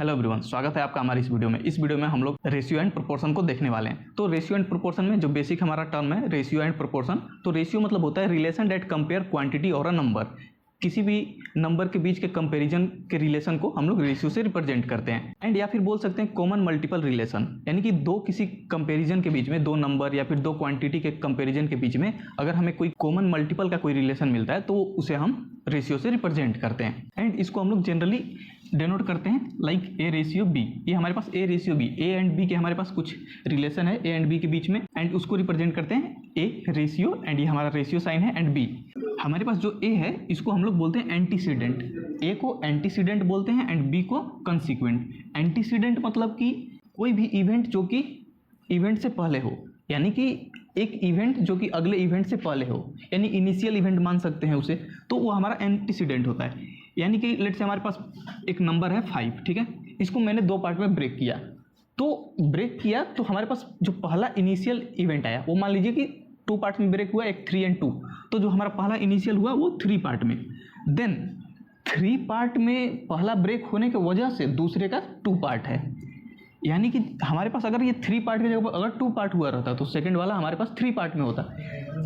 Hello everyone, स्वागत है आपका हमारी इस वीडियो में। इस वीडियो में हम लोग रेशियो एंड प्रोपोर्शन को देखने वाले हैं। तो रेशियो एंड प्रोपोर्शन में जो बेसिक हमारा टर्म है रेशियो एंड प्रोपोर्शन, तो रेशियो मतलब होता है रिलेशन दैट कंपेयर क्वांटिटी और अ नंबर। किसी भी नंबर के बीच के कंपैरिजन के रिलेशन को हम लोग रेशियो से रिप्रेजेंट करते हैं। एंड या फिर बोल सकते हैं कॉमन मल्टीपल रिलेशन, यानी कि दो किसी कंपैरिजन के बीच में, दो नंबर या फिर दो क्वांटिटी के कंपैरिजन के बीच में अगर हमें कोई कॉमन मल्टीपल का कोई रिलेशन मिलता है तो उसे हम रेशियो से रिप्रेजेंट करते हैं। एंड इसको हम लोग जनरली डिनोट करते हैं लाइक ए रेशियो बी। ये हमारे पास A ratio B, A and B के हमारे पास कुछ रिलेशन है ए एंड बी के बीच में, एंड उसको रिप्रेजेंट करते हैं ए रेशियो, एंड ये हमारा रेशियो साइन है। एंड बी हमारे पास जो ए है इसको हम लोग बोलते हैं एंटीसीडेंट। ए को एंटीसीडेंट बोलते हैं एंड बी को कंसीक्वेंट। एंटीसीडेंट मतलब कि कोई भी इवेंट जो कि इवेंट से पहले हो, यानी कि एक इवेंट जो कि अगले इवेंट से पहले हो, यानी इनिशियल इवेंट मान सकते हैं उसे, तो वो हमारा एंटीसीडेंट होता है। यानी कि लेट्स से हमारे पास एक नंबर है 5, ठीक है, इसको मैंने दो पार्ट में ब्रेक किया। तो ब्रेक किया तो हमारे पास जो पहला इनिशियल इवेंट आया वो मान लीजिए कि 2 पार्ट में ब्रेक हुआ, एक 3 एंड 2। तो जो हमारा पहला इनिशियल हुआ वो 3 पार्ट में, देन 3 पार्ट में पहला ब्रेक होने की वजह से दूसरे का 2 पार्ट है। यानी कि हमारे पास अगर ये 3 पार्ट की जगह पर अगर 2 पार्ट हुआ रहता तो सेकंड वाला हमारे पास 3 पार्ट में होता।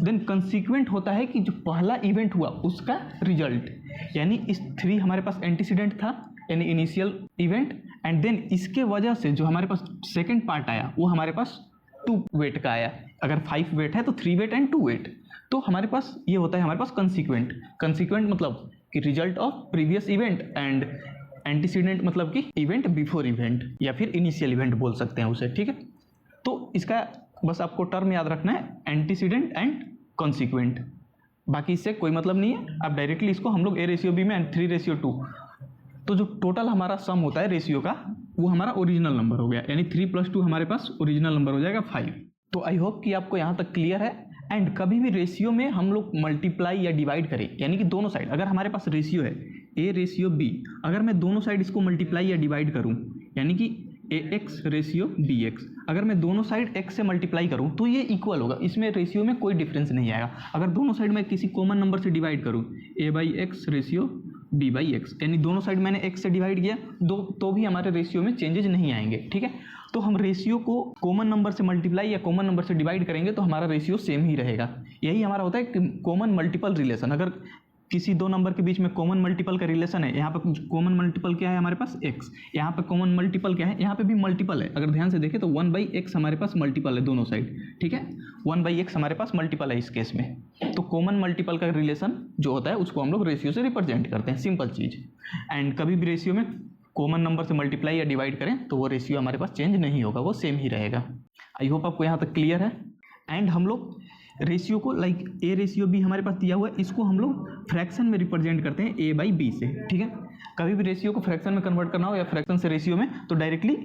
देन कंसीक्वेंट होता है कि जो पहला इवेंट हुआ उसका रिजल्ट, यानी इस 3 हमारे पास एंटीसीडेंट था यानी इनिशियल इवेंट, एंड देन इसके वजह से जो हमारे पास सेकंड पार्ट आया वो हमारे पास 2 वेट का आया। अगर 5 वेट है तो 3 वेट एंड 2 वेट। तो हमारे पास ये होता है हमारे पास कंसीक्वेंट। कंसीक्वेंट मतलब कि result of previous event, and antecedent मतलब कि इवेंट बिफोर इवेंट या फिर इनिशियल इवेंट बोल सकते हैं उसे, ठीक है। तो इसका बस आपको टर्म याद रखना है, एंटीसीडेंट एंड कॉन्सिक्वेंट, बाकी इससे कोई मतलब नहीं है। अब डायरेक्टली इसको हम लोग ए रेशियो बी में एंड 3 रेशियो 2, तो जो टोटल हमारा सम होता है रेशियो का वो हमारा ओरिजिनल नंबर हो गया, यानी 3 + 2 हमारे पास ओरिजिनल नंबर हो जाएगा 5। तो आई होप कि आपको यहाँ तक क्लियर है। एंड कभी भी रेशियो में हम लोग मल्टीप्लाई या डिवाइड करें, यानी कि दोनों साइड, अगर हमारे पास रेशियो है ए रेशियो बी, अगर मैं दोनों साइड इसको मल्टीप्लाई या डिवाइड करूं, यानी कि ए एक्स रेशियो बी एक्स, अगर मैं दोनों साइड एक्स से मल्टीप्लाई करूं तो ये इक्वल होगा, इसमें रेशियो में कोई डिफरेंस नहीं आएगा। अगर दोनों साइड मैं किसी कॉमन नंबर से डिवाइड करूं, a/x रेशियो b/x, यानी दोनों साइड मैंने x से डिवाइड किया तो भी हमारे रेशियो में चेंजेज नहीं आएंगे, ठीक है। तो हम रेशियो को कॉमन नंबर से मल्टीप्लाई या कॉमन नंबर से डिवाइड करेंगे तो हमारा रेशियो सेम ही रहेगा। यही हमारा होता है कॉमन मल्टीपल रिलेशन। अगर किसी दो नंबर के बीच में कॉमन मल्टीपल का रिलेशन है, यहाँ पे कॉमन मल्टीपल क्या है हमारे पास x, यहाँ पे कॉमन मल्टीपल क्या है, यहाँ पे भी मल्टीपल है। अगर ध्यान से देखें तो 1/x हमारे पास मल्टीपल है दोनों साइड, ठीक है, 1/x हमारे पास मल्टीपल है इस केस में। तो कॉमन मल्टीपल का रिलेशन जो होता है उसको हम लोग रेशियो से रिप्रेजेंट करते हैं, सिंपल चीज़। एंड कभी भी रेशियो में कॉमन नंबर से मल्टीप्लाई या डिवाइड करें तो वो रेशियो हमारे पास चेंज नहीं होगा, वो सेम ही रहेगा। आई होप आपको यहाँ तक क्लियर है। एंड हम लोग रेशियो को लाइक ए रेशियो बी हमारे पास दिया हुआ है, इसको हम लोग फ्रैक्शन में रिप्रेजेंट करते हैं a/b से, ठीक है। कभी भी रेशियो को फ्रैक्शन में कन्वर्ट करना हो या फ्रैक्शन से रेशियो में, तो डायरेक्टली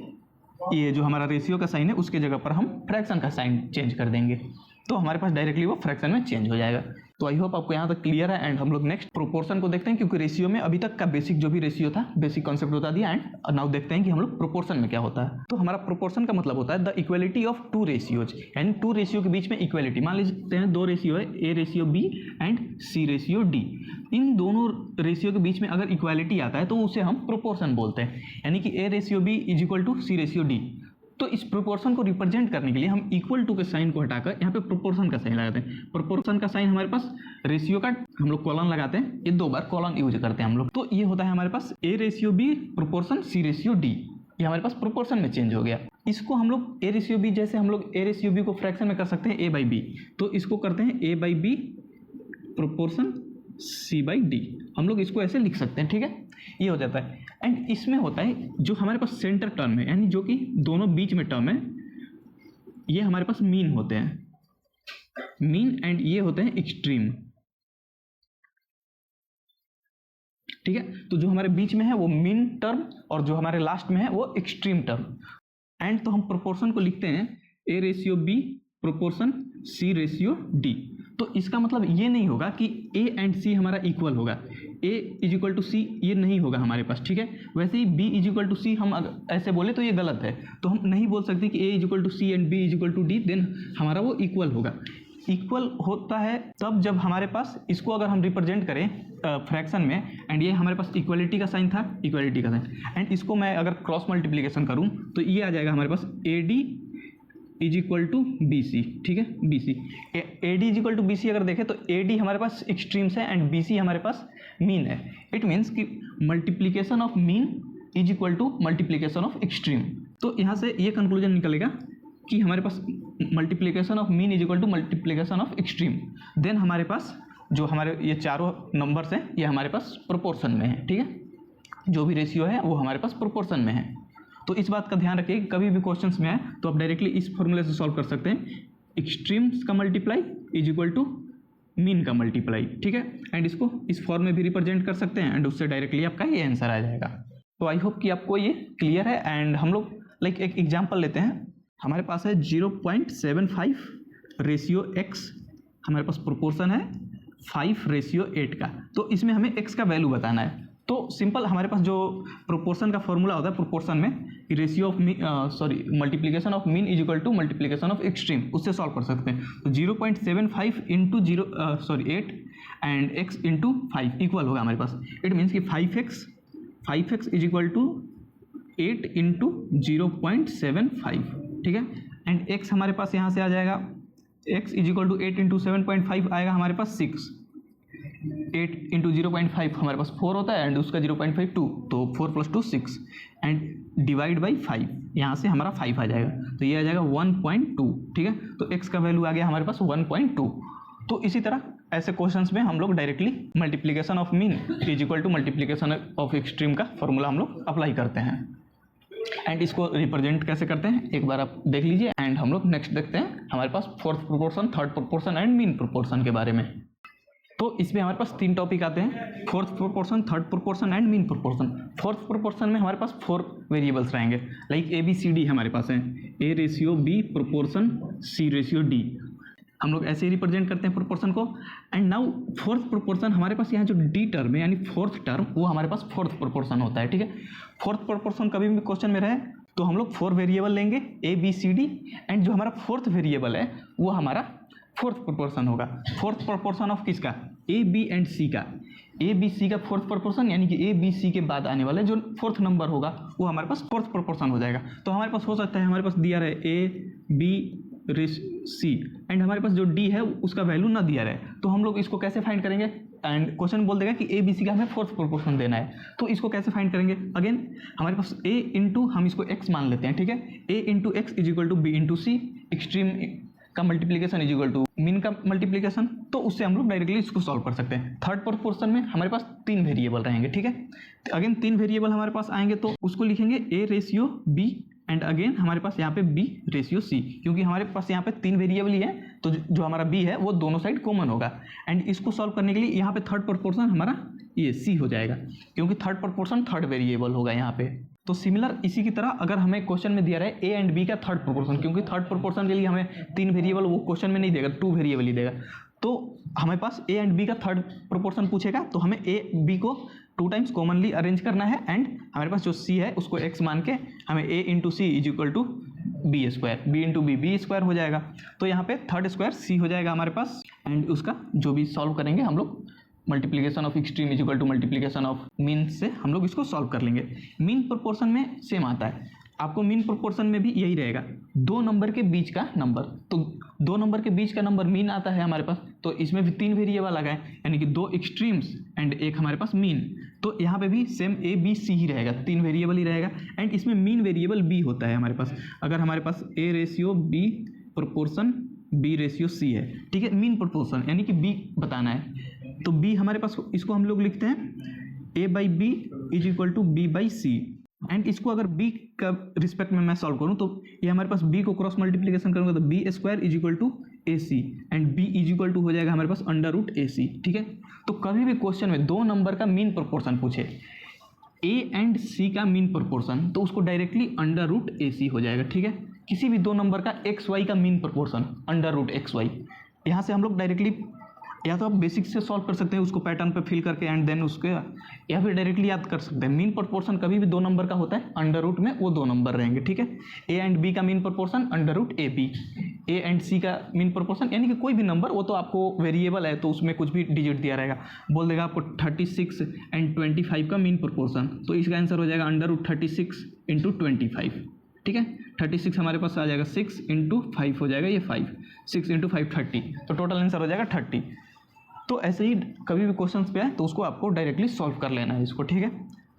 ये जो हमारा रेशियो का साइन है उसके जगह पर हम फ्रैक्शन का साइन चेंज कर देंगे, तो हमारे पास डायरेक्टली वो फ्रैक्शन में चेंज हो जाएगा। तो आई होप आपको यहाँ तक क्लियर है। एंड हम लोग नेक्स्ट प्रोपोर्शन को देखते हैं, क्योंकि रेशियो में अभी तक का बेसिक जो भी रेशियो था, बेसिक कॉन्सेप्ट बता दिया। एंड नाउ देखते हैं कि हम लोग प्रोपोर्शन में क्या होता है। तो हमारा प्रोपोर्शन का मतलब होता है द इक्वलिटी ऑफ 2 रेशियोज, यानी 2 रेशियो के बीच में इक्वलिटी। मान लीजिए हैं 2 रेशियो है, A ratio B and C ratio D. इन दोनों रेशियो के बीच में अगर इक्वालिटी आता है तो उसे हम प्रोपोर्शन बोलते हैं, यानी कि A ratio B = C ratio D. तो इस प्रोपोर्शन को रिप्रेजेंट करने के लिए हम इक्वल टू के साइन को हटाकर यहाँ पे प्रोपोर्शन का साइन लगाते हैं। प्रोपोर्शन का साइन हमारे पास रेशियो का हम लोग कॉलन लगाते हैं, ये 2 बार कॉलन यूज करते हैं हम लोग। तो ये होता है हमारे पास A ratio B proportion C ratio D, ये हमारे पास प्रोपोर्शन में चेंज हो गया। इसको हम लोग ए रेशियो बी, जैसे हम लोग ए रेशियो बी को फ्रैक्शन में कर सकते हैं a/b, तो इसको करते हैं a/b प्रोपोर्शन c/d, हम लोग इसको ऐसे लिख सकते हैं, ठीक है, ये हो जाता है। एंड इसमें होता है जो हमारे पास सेंटर टर्म है, यानी जो कि दोनों बीच में टर्म है, ये हमारे पास मीन होते हैं, मीन, एंड ये होते हैं एक्सट्रीम, ठीक है। तो जो हमारे बीच में है वो मीन टर्म और जो हमारे लास्ट में है वो एक्सट्रीम टर्म। एंड तो हम प्रोपोर्शन को लिखते हैं A ratio B proportion C ratio D. तो इसका मतलब ये नहीं होगा कि ए एंड सी हमारा इक्वल होगा, a = c ये नहीं होगा हमारे पास, ठीक है। वैसे ही b = c हम अगर ऐसे बोले तो ये गलत है, तो हम नहीं बोल सकते कि a = c and b = d, then हमारा वो इक्वल होगा। इक्वल होता है तब जब हमारे पास इसको अगर हम रिप्रेजेंट करें फ्रैक्शन में, एंड ये हमारे पास इक्वलिटी का साइन था, इक्वलिटी का साइन, एंड इसको मैं अगर क्रॉस मल्टीप्लिकेशन करूं तो ये आ जाएगा हमारे पास AD is equal to BC, ठीक है, BC। AD is equal to BC अगर देखें तो AD हमारे पास एक्सट्रीम्स है एंड BC हमारे पास मीन है। इट मीन्स कि multiplication of mean is equal to multiplication of extreme. तो यहाँ से ये कंक्लूजन निकलेगा कि हमारे पास multiplication of mean is equal to multiplication of extreme. Then हमारे पास जो हमारे ये चारों नंबर्स हैं ये हमारे पास प्रोपोर्शन में है, ठीक है, जो भी रेशियो है वो हमारे पास प्रोपोर्शन में है। तो इस बात का ध्यान रखिए, कभी भी क्वेश्चंस में आए तो आप डायरेक्टली इस फॉर्मूले से सॉल्व कर सकते हैं, एक्सट्रीम्स का multiply is equal to mean का मल्टीप्लाई, ठीक है, एंड इसको इस फॉर्म में भी रिप्रेजेंट कर सकते हैं एंड उससे डायरेक्टली आपका ये आंसर आ जाएगा। तो आई होप कि आपको ये क्लियर है। एंड हम लोग लाइक एक एग्जाम्पल लेते हैं। हमारे पास है 0.75 रेशियो x, हमारे पास प्रोपोर्शन है 5:8 का। तो इसमें हमें x का वैल्यू बताना है। तो सिंपल हमारे पास जो प्रोपोर्शन का फॉर्मूला होता है प्रोपोर्शन में, ratio of multiplication of mean is equal to multiplication of extreme, उससे सॉल्व कर सकते हैं। तो 0.75 into 8 and x into 5 equal होगा हमारे पास। इट मीन्स कि 5x is equal to 8 into 0.75, ठीक है, एंड x हमारे पास यहाँ से आ जाएगा, x is equal to 8 into 7.5 आएगा हमारे पास 6। 8 इंटू 0.5 हमारे पास 4 होता है एंड उसका 0.5 2, तो 4 + 2 6 एंड डिवाइड बाई 5, यहाँ से हमारा 5 आ जाएगा, तो ये आ जाएगा 1.2, ठीक है। तो x का वैल्यू आ गया हमारे पास 1.2। तो इसी तरह ऐसे क्वेश्चंस में हम लोग directly multiplication of mean is equal to multiplication of extreme का फॉर्मूला हम लोग अप्लाई करते हैं। एंड इसको रिप्रेजेंट कैसे करते हैं एक बार आप देख लीजिए। एंड हम लोग नेक्स्ट देखते हैं हमारे पास fourth proportion, third proportion and mean proportion के बारे में। तो इसमें हमारे पास 3 टॉपिक आते हैं, fourth proportion, third proportion and mean proportion. Fourth proportion में हमारे पास 4 वेरिएबल्स रहेंगे, लाइक ABCD हमारे पास है, A:B प्रोपोर्शन C:D। हम लोग ऐसे ही रिप्रेजेंट करते हैं प्रोपोर्शन को। एंड नाउ फोर्थ प्रोपोर्शन, हमारे पास यहाँ जो D टर्म है यानी फोर्थ टर्म, वो हमारे पास फोर्थ प्रोपोर्शन होता है, ठीक है। फोर्थ प्रोपोर्शन कभी भी क्वेश्चन में रहे तो हम लोग 4 वेरिएबल लेंगे ABCD, एंड जो हमारा फोर्थ वेरिएबल है वो हमारा फोर्थ प्रोपोर्शन होगा। फोर्थ प्रोपोर्शन ऑफ किसका? AB एंड C का। ABC का फोर्थ प्रोपोर्शन यानी कि ABC के बाद आने वाले जो फोर्थ नंबर होगा वो हमारे पास फोर्थ प्रोपोर्शन हो जाएगा। तो हमारे पास हो सकता है, हमारे पास दिया रहे A,B,C एंड हमारे पास जो D है उसका वैल्यू ना दिया रहे, तो हम लोग इसको कैसे फाइंड करेंगे? एंड क्वेश्चन बोल देगा कि ABC का हमें फोर्थ प्रोपोर्शन देना है, तो इसको कैसे फाइंड करेंगे? अगेन हमारे पास A इंटू हम इसको x मान लेते हैं, ठीक है। A into x is equal to B into C, extreme का multiplication is equal to mean का मल्टीप्लिकेशन, तो उससे हम लोग डायरेक्टली इसको सॉल्व कर सकते हैं। थर्ड प्रोपोर्शन में हमारे पास 3 वेरिएबल रहेंगे, ठीक है। अगेन 3 वेरिएबल हमारे पास आएंगे तो उसको लिखेंगे A:B एंड अगेन हमारे पास यहाँ पे B:C, क्योंकि हमारे पास यहाँ पे 3 वेरिएबल ही है तो जो हमारा B है वो दोनों साइड कॉमन होगा। एंड इसको सॉल्व करने के लिए यहाँ पे थर्ड प्रोपोर्शन हमारा ये C हो जाएगा, क्योंकि थर्ड प्रोपोर्शन थर्ड वेरिएबल होगा यहाँ पे। तो सिमिलर इसी की तरह अगर हमें क्वेश्चन में दिया रहा है A एंड B का थर्ड प्रोपोर्शन, क्योंकि थर्ड प्रोपोर्शन के लिए हमें 3 वेरिएबल वो क्वेश्चन में नहीं देगा, 2 वेरिएबल ही देगा, तो हमें पास A एंड B का थर्ड प्रोपोर्शन पूछेगा तो हमें A B को 2 टाइम्स कॉमनली अरेंज करना है एंड हमारे पास जो C है उसको x मान के हमें A into C is equal to B², B इंटू B² हो जाएगा। तो यहाँ पे थर्ड स्क्वायर C हो जाएगा हमारे पास, एंड उसका जो भी सॉल्व करेंगे हम लोग multiplication of extreme is equal to multiplication of mean से हम लोग इसको सॉल्व कर लेंगे। मीन प्रोपोर्शन में सेम आता है आपको, मीन प्रोपोर्शन में भी यही रहेगा, 2 नंबर के बीच का नंबर, तो 2 नंबर के बीच का नंबर मीन आता है हमारे पास, तो इसमें भी 3 वेरिएबल आ गए यानी कि 2 एक्सट्रीम्स एंड एक हमारे पास मीन। तो यहाँ पे भी सेम ABC ही रहेगा, 3 वेरिएबल ही रहेगा एंड इसमें मीन वेरिएबल B होता है हमारे पास। अगर हमारे पास A:B प्रोपोर्शन B:C है, ठीक है, मीन प्रोपोर्शन यानी कि B बताना है, तो B हमारे पास, इसको हम लोग लिखते हैं A/B is equal to B/C and इसको अगर B का रिस्पेक्ट में मैं सॉल्व करूं तो ये हमारे पास B को क्रॉस मल्टीप्लिकेशन करूंगा तो B² is equal to AC and B is equal to हो जाएगा हमारे पास √AC, ठीक है। तो कभी भी क्वेश्चन में 2 नंबर का मीन प्रोपोर्शन पूछे, A एंड C का मीन प्रोपोर्शन, तो उसको डायरेक्टली √AC हो जाएगा, ठीक है। किसी भी 2 नंबर का XY का मीन प्रोपोर्शन √XY, यहाँ से हम लोग डायरेक्टली या तो आप बेसिक से सॉल्व कर सकते हैं उसको पैटर्न पे फिल करके एंड देन उसके, या फिर डायरेक्टली याद कर सकते हैं। मीन प्रोपोर्शन कभी भी 2 नंबर का होता है, अंडर रूट में वो 2 नंबर रहेंगे, ठीक है। A एंड B का mean proportion √AB, A and C का मीन प्रोपोर्शन, यानी कि कोई भी नंबर, वो तो आपको वेरिएबल है तो उसमें कुछ भी डिजिट दिया रहेगा, बोल देगा आपको 36 एंड 25 का मीन प्रोपोर्शन, तो इसका आंसर हो जाएगा √36 × 25। ठीक है, 36 हमारे पास आ जाएगा 6 × 5 हो जाएगा ये 5, 6 × 5 30, तो टोटल आंसर हो जाएगा 30। तो ऐसे ही कभी भी क्वेश्चन पे है तो उसको आपको डायरेक्टली सॉल्व कर लेना है इसको। ठीक है,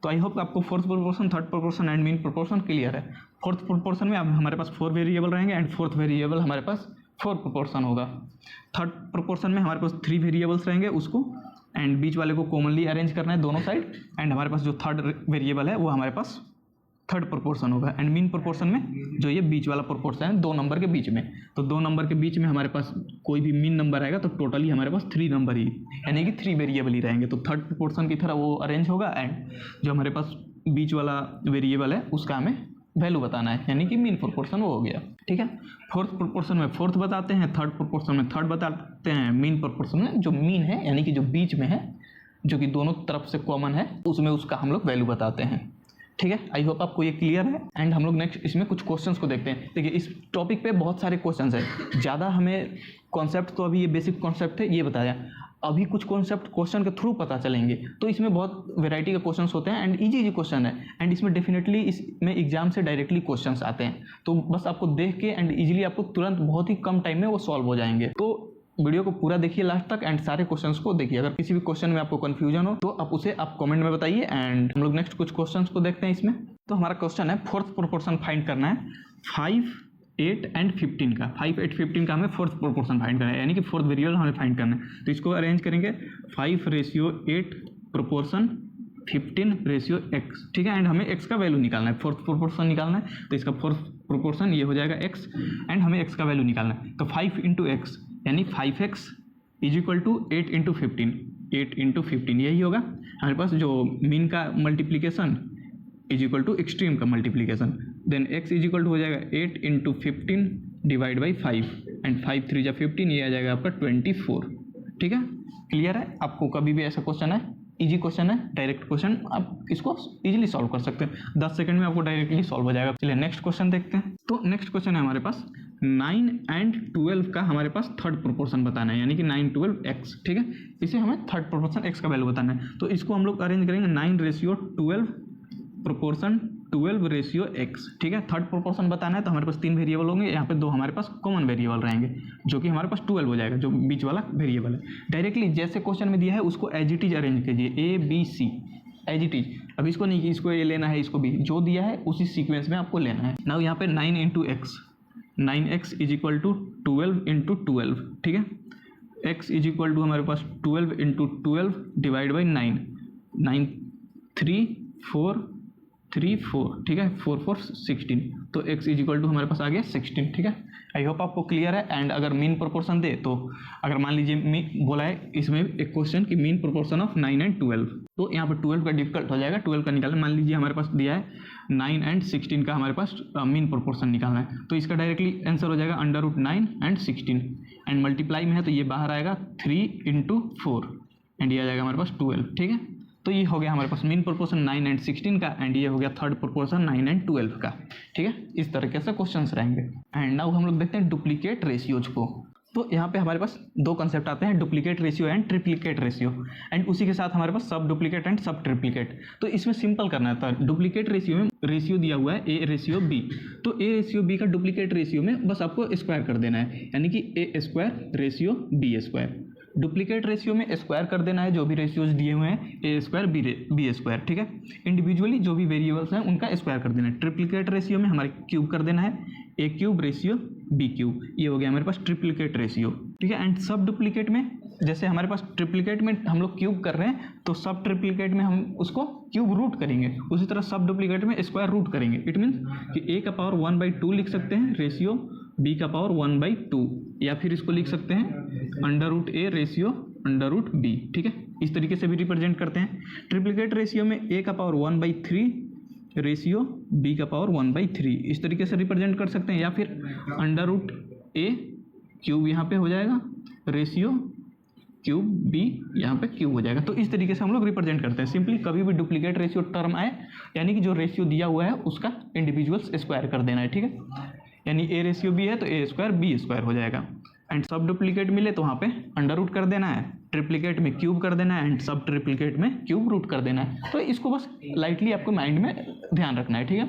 तो आई होप आपको fourth proportion, third proportion and mean proportion clear है। फोर्थ प्रोपोर्शन में अब हमारे पास 4 वेरिएबल रहेंगे एंड फोर्थ वेरिएबल हमारे पास 4 प्रोपोर्शन होगा। थर्ड प्रोपोर्शन में हमारे पास 3 वेरिएबल्स रहेंगे, उसको एंड बीच वाले को कॉमनली अरेंज करना है दोनों साइड, एंड हमारे पास जो थर्ड वेरिएबल है वो हमारे पास थर्ड प्रोपोर्शन होगा। एंड मीन प्रोपोर्शन में जो ये बीच वाला प्रोपोर्शन है 2 नंबर के बीच में, तो 2 नंबर के बीच में हमारे पास कोई भी मीन नंबर आएगा तो टोटली हमारे पास 3 नंबर ही, यानी कि 3 वेरिएबल ही रहेंगे। तो थर्ड प्रोपोर्शन की तरह वो अरेंज होगा एंड जो हमारे पास बीच वाला वेरिएबल है उसका हमें वैल्यू बताना है, यानी कि मीन प्रोपोर्शन वो हो गया। ठीक है, फोर्थ प्रोपोर्शन में फोर्थ बताते हैं, थर्ड प्रोपोर्शन में थर्ड बताते हैं, मीन प्रोपोर्शन में जो मीन है यानी कि जो बीच में है, जो कि दोनों तरफ से कॉमन है, उसमें उसका हम लोग वैल्यू बताते हैं। ठीक है, आई होप आपको ये क्लियर है। एंड हम लोग नेक्स्ट इसमें कुछ क्वेश्चंस को देखते हैं। देखिए इस टॉपिक पे बहुत सारे क्वेश्चंस हैं, ज़्यादा हमें कॉन्सेप्ट तो अभी ये बेसिक कॉन्सेप्ट है ये बताया, अभी कुछ कॉन्सेप्ट क्वेश्चन के थ्रू पता चलेंगे, तो इसमें बहुत वैरायटी के क्वेश्चंस होते हैं एंड इजी क्वेश्चन है, एंड इसमें डेफिनेटली इसमें एग्जाम से डायरेक्टली क्वेश्चंस आते हैं, तो बस आपको देख के एंड इजीली आपको तुरंत बहुत ही कम टाइम में वो सॉल्व हो जाएंगे। तो वीडियो को पूरा देखिए लास्ट तक एंड सारे क्वेश्चंस को देखिए। अगर किसी भी क्वेश्चन में आपको कंफ्यूजन हो तो आप उसे कमेंट में बताइए। एंड हम लोग नेक्स्ट कुछ क्वेश्चंस को देखते हैं इसमें। तो हमारा क्वेश्चन है फोर्थ प्रोपोर्शन फाइंड करना है 5, 8 एंड 15 का। 5, 8, 15 का हमें फोर्थ प्रोपोर्शन फाइंड करना है, यानी कि फोर्थ वेरिएबल हमें फाइंड करना है। तो इसको अरेंज करेंगे 5:8 प्रोपोर्शन 15:x। ठीक है, एंड हमें x का वैल्यू निकालना है, फोर्थ प्रोपोर्शन निकालना है, तो इसका फोर्थ प्रोपोर्शन ये हो जाएगा x एंड हमें x का वैल्यू निकालना है। तो 5 × x यानी 5x = 8 × 15, 8 × 15 यही होगा हमारे पास जो मीन का मल्टीप्लीकेशन = एक्सट्रीम का मल्टीप्लीकेशन। देन x = हो जाएगा 8 × 15 / 5 एंड 5 3 × 15 ये आ जाएगा आपका 24। ठीक है, क्लियर है। आपको कभी भी ऐसा क्वेश्चन है, इजी क्वेश्चन है, डायरेक्ट क्वेश्चन, आप इसको इजीली सॉल्व कर सकते हैं, 10 सेकंड में आपको डायरेक्टली सॉल्व हो जाएगा। चलिए नेक्स्ट क्वेश्चन देखते हैं। तो नेक्स्ट क्वेश्चन है हमारे पास 9 एंड 12 का हमारे पास थर्ड प्रोपोर्शन बताना है, यानी कि 9, 12 x। ठीक है, इसे हमें थर्ड प्रोपोर्शन x का वैल्यू बताना है। तो इसको हम लोग अरेंज करेंगे 9:12 प्रोपोर्शन 12:x। ठीक है, थर्ड प्रोपोर्शन बताना है तो हमारे पास 3 वेरिएबल होंगे, यहाँ पे 2 हमारे पास कॉमन वेरिएबल रहेंगे, जो कि हमारे पास 12 हो जाएगा, जो बीच वाला वेरिएबल है। डायरेक्टली जैसे क्वेश्चन में दिया है उसको एज इट इज अरेंज कीजिए, A B C as it is. अब इसको नहीं कि इसको ये लेना है, इसको भी जो दिया है उसी सीक्वेंस में आपको लेना है। नाउ यहाँ पे 9 × x, 9x = 12 × 12। ठीक है, x = हमारे पास 12 × 12 / 9, 9 3 4 3 4। ठीक है, 4 4 16, तो x = हमारे पास आ गया 16। ठीक है, आई होप आपको क्लियर है। एंड अगर मीन प्रोपोर्शन दे तो अगर मान लीजिए बोला है इसमें एक क्वेश्चन कि मीन प्रोपोर्शन ऑफ 9 एंड 12, तो यहाँ पर 12 का डिफिकल्ट हो जाएगा, 12 का निकालना। मान लीजिए हमारे पास दिया है 9 एंड 16 का हमारे पास मीन प्रोपोर्शन निकालना है, तो इसका डायरेक्टली आंसर हो जाएगा √9 एंड 16 एंड मल्टीप्लाई में है तो ये बाहर आएगा 3 × 4 एंड ये आ जाएगा हमारे पास 12। ठीक है, तो ये हो गया हमारे पास मीन प्रोपोर्शन 9 एंड 16 का एंड ये हो गया थर्ड प्रोपोर्शन 9 एंड 12 का। ठीक है, इस तरीके से क्वेश्चंस रहेंगे। एंड नाउ हम लोग देखते हैं डुप्लीकेट रेशियोज को। तो यहाँ पे हमारे पास 2 कंसेप्ट आते हैं, duplicate ratio and triplicate ratio, and उसी के साथ हमारे पास सब डुप्लीकेट एंड सब ट्रिप्लीकेट। तो इसमें सिंपल करना था, डुप्लीकेट रेशियो में रेशियो दिया हुआ है A:B, तो A:B का डुप्लीकेट रेशियो में बस आपको स्क्वायर कर देना है, यानी कि A² B²। डुप्लीकेट रेशियो में स्क्वायर कर देना है जो भी रेशियोज दिए हुए हैं, A² B²। ठीक है, इंडिविजुअली जो भी वेरिएबल्स हैं उनका स्क्वायर कर देना है। ट्रिप्लीकेट रेशियो में हमारे क्यूब कर देना है, A³ B³। ये हो गया हमारे पास ट्रिप्लीकेट रेशियो। ठीक है, एंड सब डुप्लीकेट में जैसे हमारे पास ट्रिप्लीकेट में हम लोग क्यूब कर रहे हैं तो सब ट्रिप्लीकेट में हम उसको क्यूब रूट करेंगे, उसी तरह सब डुप्लीकेट में स्क्वायर रूट करेंगे। इट मीन्स कि A⁴1/2 लिख सकते हैं रेशियो B⁴1/2, या फिर इसको लिख सकते हैं √A रेशियो √B। ठीक है, इस तरीके से भी रिप्रेजेंट करते हैं। ट्रिप्लीकेट रेशियो में A⁴1/3 रेशियो B⁴1/3 इस तरीके से रिप्रेजेंट कर सकते हैं, या फिर √A³ यहाँ पे हो जाएगा, रेशियो क्यूब B यहाँ पे क्यूब हो जाएगा। तो इस तरीके से हम लोग रिप्रेजेंट करते हैं। सिंपली कभी भी डुप्लीकेट रेशियो टर्म आए, यानी कि जो रेशियो दिया हुआ है उसका इंडिविजुअल्स स्क्वायर कर देना है। ठीक है, यानी ए रेशियो बी है तो ए स्क्वायर बी स्क्वायर हो जाएगा। एंड सब डुप्लीकेट मिले तो वहाँ पे अंडर रूट कर देना है, ट्रिप्लीकेट में क्यूब कर देना है, एंड सब ट्रिप्लीकेट में क्यूब रूट कर देना है। तो इसको बस लाइटली आपको माइंड में ध्यान रखना है, ठीक है।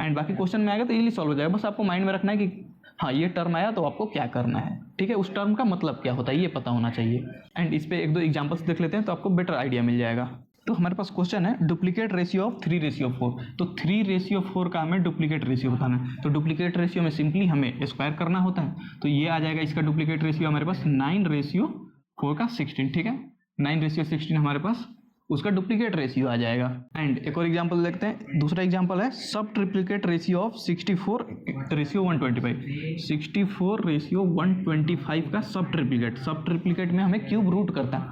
एंड बाकी क्वेश्चन में आएगा तो इजीली सॉल्व हो जाएगा। बस आपको माइंड में रखना है कि हाँ ये टर्म आया तो आपको क्या करना है, ठीक है, उस टर्म का मतलब क्या होता है ये पता होना चाहिए। एंड इस पर एक दो एग्जाम्पल्स देख लेते हैं तो आपको बेटर आइडिया मिल जाएगा। तो हमारे पास क्वेश्चन है डुप्लीकेट रेशियो ऑफ 3/4। तो 3/4 का हमें डुप्लीकेट रेशियो बताना है। तो डुप्लीकेट रेशियो में सिंपली हमें स्क्वायर करना होता है, तो ये आ जाएगा इसका डुप्लीकेट रेशियो हमारे पास 9/4 का 16, ठीक है। 9/16 हमारे पास उसका डुप्लीकेट रेशियो आ जाएगा। एंड एक और एग्जांपल देखते हैं। दूसरा एग्जांपल है सब ट्रिप्लीकेट रेशियो ऑफ 64/125। 64/125 का सब ट्रिप्लीकेट में हमें क्यूब रूट करता है।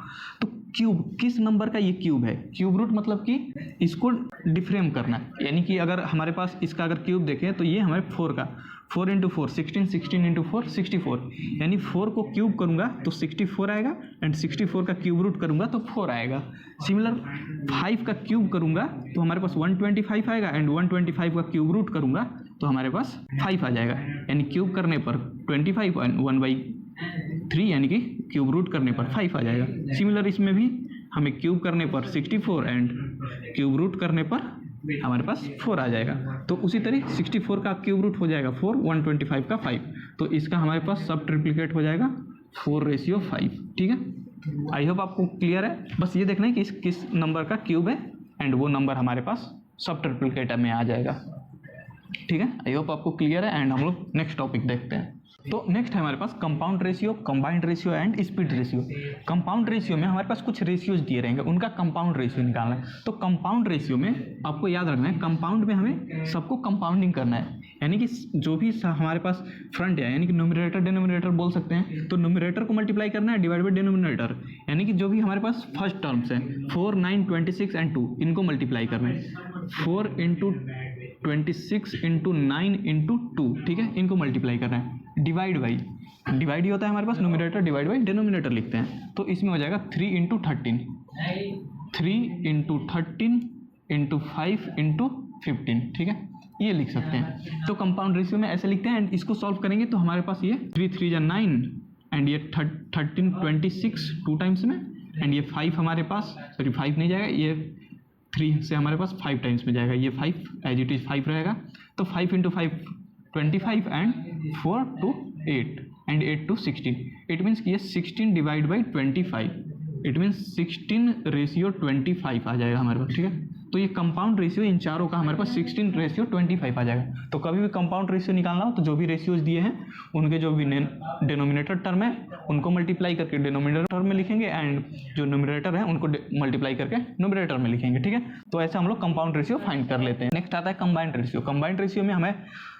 तो क्यूब किस नंबर का ये क्यूब है? क्यूब रूट मतलब कि इसको डिफ्रेम करना है, यानी कि अगर हमारे पास इसका अगर क्यूब देखें तो ये हमारे 4 का 4 × 4 16, 16 × 4 64, यानी 4 को क्यूब करूंगा तो 64 आएगा, एंड 64 का क्यूब रूट करूंगा तो 4 आएगा। सिमिलर 5 का क्यूब करूंगा तो हमारे पास 125 आएगा, एंड 125 का क्यूब रूट करूंगा तो हमारे पास 5 आ जाएगा, यानी क्यूब करने पर 25 एंड 1/3 यानी कि क्यूब रूट करने पर 5 आ जाएगा। सिमिलर इसमें भी हमें क्यूब करने पर 64 एंड क्यूब रूट करने पर हमारे पास 4 आ जाएगा। तो उसी तरह 64 का क्यूब रूट हो जाएगा 4, 125 का 5, तो इसका हमारे पास सब ट्रिप्लीकेट हो जाएगा 4/5, ठीक है। आई होप आपको क्लियर है। बस ये देखना है कि किस नंबर का क्यूब है एंड वो नंबर हमारे पास सब ट्रिप्लीकेट में आ जाएगा, ठीक है। आई होप आपको क्लियर है। एंड हम लोग नेक्स्ट टॉपिक देखते हैं। तो नेक्स्ट है हमारे पास compound ratio, combined ratio and speed ratio. Compound ratio में हमारे पास कुछ रेशियोज दिए रहेंगे, उनका कंपाउंड रेशियो निकालना है। तो कंपाउंड रेशियो में आपको याद रखना है, कंपाउंड में हमें सबको कंपाउंडिंग करना है, यानी कि जो भी हमारे पास फ्रंट है, यानी कि न्यूमरेटर डिनोमिनेटर बोल सकते हैं, तो न्यूमरेटर को मल्टीप्लाई करना है डिवाइड बाई डिनोमिनेटर, यानी कि जो भी हमारे पास फर्स्ट टर्म्स हैं 4, 9, 26 एंड 2 इनको मल्टीप्लाई करना है। 4 × 26 × 9 × 2, ठीक है, इनको मल्टीप्लाई करना है। डिवाइड ही होता है हमारे पास, न्यूमरेटर डिवाइड बाई डिनोमिनेटर लिखते हैं, तो इसमें हो जाएगा 3 × 13, 3 × 13 × 5 × 15, ठीक है, ये लिख सकते हैं। तो कंपाउंड रेशियो में ऐसे लिखते हैं। एंड इसको सॉल्व करेंगे तो हमारे पास ये 3 × 3 = 9 एंड ये 13 26 2 टाइम्स में, एंड ये 5 हमारे पास, सॉरी 5 नहीं जाएगा, ये 3 से हमारे पास 5 टाइम्स में जाएगा, ये 5 एज इट इज 5 रहेगा। तो 5 × 5 25 and 4 to 8 and 8 to 16, it means कि ये 16 डिवाइड बाई 25, इट मीन्स 16/25 आ जाएगा हमारे पास, ठीक है। तो ये कंपाउंड रेशियो इन चारों का हमारे पास 16/25 आ जाएगा। तो कभी भी कंपाउंड रेशियो निकालना हो तो जो भी रेशियोज दिए हैं उनके जो भी डिनोमिनेटर टर्म है उनको मल्टीप्लाई करके डिनोमिनेटर टर्म में लिखेंगे, एंड जो न्यूमरेटर है उनको मल्टीप्लाई करके न्यूमरेटर में लिखेंगे, ठीक है। तो ऐसे हम लोग कंपाउंड रेशियो फाइंड कर लेते हैं। नेक्स्ट आता है कंबाइंड रेशियो। कंबाइंड रेशियो में हमें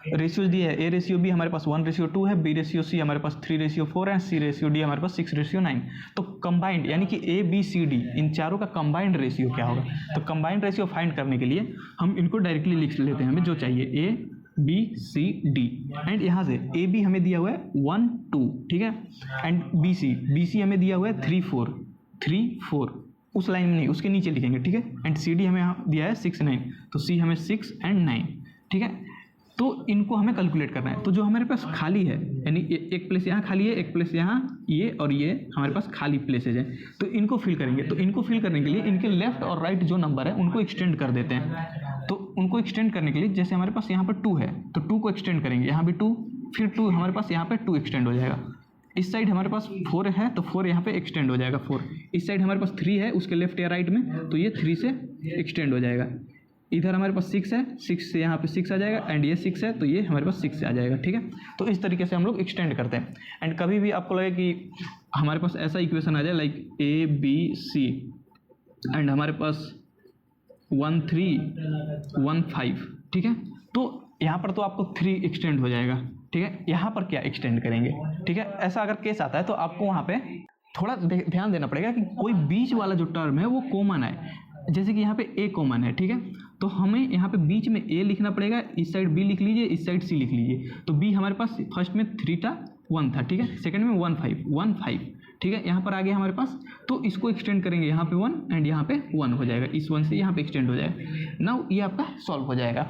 रेशियोज दिए है, ए रेशियो बी हमारे पास 1/2 है, बी रेशियो सी हमारे पास 3/4 है, सी रेशियो डी हमारे पास 6/9। तो कंबाइंड यानी कि ए बी सी डी इन चारों का कंबाइंड रेशियो क्या होगा? तो कंबाइंड रेशियो फाइंड करने के लिए हम इनको डायरेक्टली लिख लेते हैं, हमें जो चाहिए A B C D, and यहाँ से ए बी हमें दिया हुआ है 1 2, ठीक है, एंड बी सी हमें दिया हुआ है 3 4, उस लाइन में नहीं उसके नीचे लिखेंगे, ठीक है, एंड सी डी हमें यहाँ दिया है 6 9, तो सी हमें 6 एंड 9, ठीक है। तो इनको हमें कैलकुलेट करना है। तो जो हमारे पास खाली है, यानी एक प्लेस यहाँ खाली है, एक प्लेस यहाँ, ये और ये हमारे पास खाली प्लेसेज हैं, तो इनको फिल करेंगे। तो इनको फिल करने के लिए इनके लेफ्ट और राइट जो नंबर है उनको एक्सटेंड कर देते हैं। तो उनको एक्सटेंड करने के लिए जैसे हमारे पास यहाँ पर 2 है तो 2 को एक्सटेंड करेंगे, यहाँ भी 2, फिर 2 हमारे पास यहाँ पर 2 एक्सटेंड हो जाएगा। इस साइड हमारे पास 4 है तो 4 यहाँ पे एक्सटेंड हो जाएगा 4। इस साइड हमारे पास 3 है उसके लेफ्ट या राइट में, तो ये 3 से एक्सटेंड हो जाएगा। इधर हमारे पास 6 है, 6 से यहाँ पे 6 आ जाएगा, एंड ये 6 है तो ये हमारे पास 6 से आ जाएगा, ठीक है। तो इस तरीके से हम लोग एक्सटेंड करते हैं। एंड कभी भी आपको लगे कि हमारे पास ऐसा इक्वेशन आ जाए like A B C and हमारे पास 1 3 1 5, ठीक है, तो यहाँ पर तो आपको 3 एक्सटेंड हो जाएगा, ठीक है। यहाँ पर क्या एक्सटेंड करेंगे, ठीक है। ऐसा अगर केस आता है तो आपको वहाँ पे थोड़ा ध्यान देना पड़ेगा कि कोई बीच वाला जो टर्म है वो कॉमन है। जैसे कि यहाँ पे ए कॉमन है, ठीक है, तो हमें यहाँ पे बीच में ए लिखना पड़ेगा, इस साइड बी लिख लीजिए, इस साइड सी लिख लीजिए। तो बी हमारे पास फर्स्ट में 3 था 1 था, ठीक है, सेकंड में 1 5, ठीक है, यहाँ पर आ गया हमारे पास। तो इसको एक्सटेंड करेंगे, यहाँ पे 1 एंड यहाँ पे 1 हो जाएगा, इस 1 से यहाँ पे एक्सटेंड हो जाएगा। नाउ ये आपका सॉल्व हो जाएगा।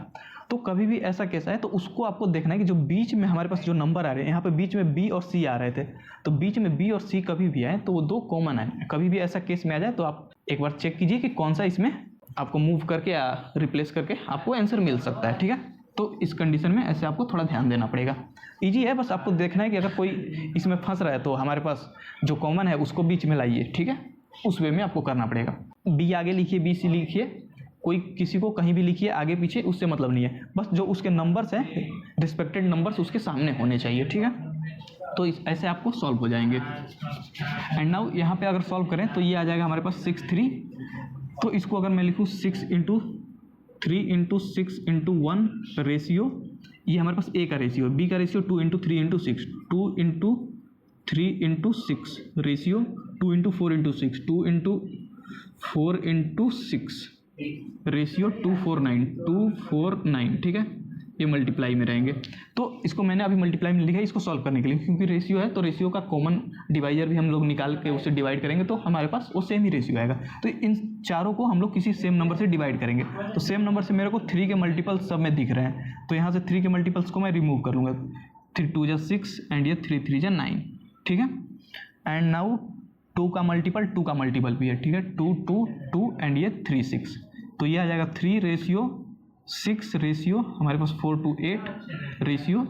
तो कभी भी ऐसा केस आए तो उसको आपको देखना है कि जो बीच में हमारे पास जो नंबर आ रहे हैं, यहाँ पे बीच में बी और सी आ रहे थे, तो बीच में बी और सी कभी भी आए तो वो दो कॉमन आए। कभी भी ऐसा केस में आ जाए तो आप एक बार चेक कीजिए कि कौन सा इसमें आपको मूव करके या रिप्लेस करके आपको आंसर मिल सकता है, ठीक है। तो इस कंडीशन में ऐसे आपको थोड़ा ध्यान देना पड़ेगा। ईजी है, बस आपको देखना है कि अगर कोई इसमें फंस रहा है तो हमारे पास जो कॉमन है उसको बीच में लाइए, ठीक है। उस वे में आपको करना पड़ेगा। बी आगे लिखिए, बी सी लिखिए, कोई किसी को कहीं भी लिखिए आगे पीछे, उससे मतलब नहीं है। बस जो उसके नंबर्स हैं, रिस्पेक्टेड नंबर्स उसके सामने होने चाहिए, ठीक है। तो ऐसे आपको सॉल्व हो जाएंगे। एंड नाउ यहाँ पे अगर सॉल्व करें तो ये आ जाएगा हमारे पास 6 3। तो इसको अगर मैं लिखूँ 6 × 3 × 6 × 1 रेशियो, ये हमारे पास ए का रेशियो, बी का रेशियो 2 × 3 × 6, 2 × 3 × 6 रेशियो 2 × 4 × 6, 2 × 4 × 6 रेशियो 249, ठीक है। ये मल्टीप्लाई में रहेंगे। तो इसको मैंने अभी मल्टीप्लाई में लिखा है इसको सॉल्व करने के लिए, क्योंकि रेशियो है तो रेशियो का कॉमन डिवाइजर भी हम लोग निकाल के उससे डिवाइड करेंगे तो हमारे पास वो सेम ही रेशियो आएगा। तो इन चारों को हम लोग किसी सेम नंबर से डिवाइड करेंगे। तो सेम नंबर से मेरे को 3 के मल्टीपल्स सब में दिख रहे हैं, तो यहाँ से 3 के मल्टीपल्स को मैं रिमूव कर लूँगा। 3 2 6 एंड ये 3 3 9, ठीक है। एंड नाउ 2 का मल्टीपल भी है, ठीक है। 2 2 2 एंड ये 3 6, तो ये आ जाएगा 3 रेशियो 6 रेशियो हमारे पास 4 2 8 रेशियो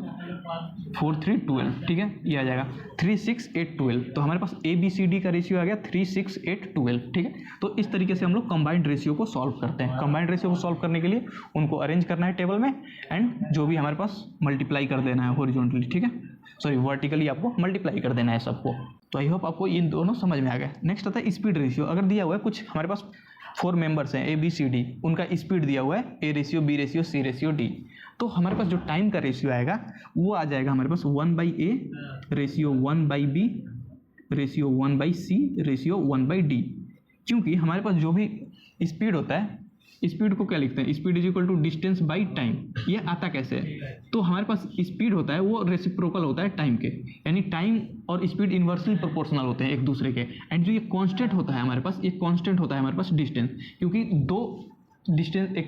4 3 12, ठीक है। ये आ जाएगा 3 6 8 12। तो हमारे पास ए बी सी डी का रेशियो आ गया 3 6 8 12, ठीक है। तो इस तरीके से हम लोग कंबाइंड रेशियो को सॉल्व करते हैं। कंबाइंड रेशियो को सॉल्व करने के लिए उनको अरेंज करना है टेबल में एंड जो भी हमारे पास मल्टीप्लाई कर देना है हॉरिजॉन्टली, ठीक है, सॉरी वर्टिकली आपको मल्टीप्लाई कर देना है सबको। तो आई होप आपको इन दोनों समझ में आ गया। नेक्स्ट आता है स्पीड रेशियो। अगर दिया हुआ है कुछ हमारे पास 4 मेंबर्स हैं ए बी सी डी, उनका स्पीड दिया हुआ है A ratio B ratio C ratio D, तो हमारे पास जो टाइम का रेशियो आएगा वो आ जाएगा हमारे पास 1/a ratio 1/b ratio 1/c ratio 1/d। क्योंकि हमारे पास जो भी स्पीड होता है, स्पीड को क्या लिखते हैं, speed is equal to distance by time. ये आता कैसे है, तो हमारे पास स्पीड होता है वो रेसिप्रोकल होता है टाइम के, यानी टाइम और स्पीड इन्वर्सली प्रोपोर्शनल होते हैं एक दूसरे के। एंड जो ये कांस्टेंट होता है हमारे पास, ये कांस्टेंट होता है हमारे पास डिस्टेंस, क्योंकि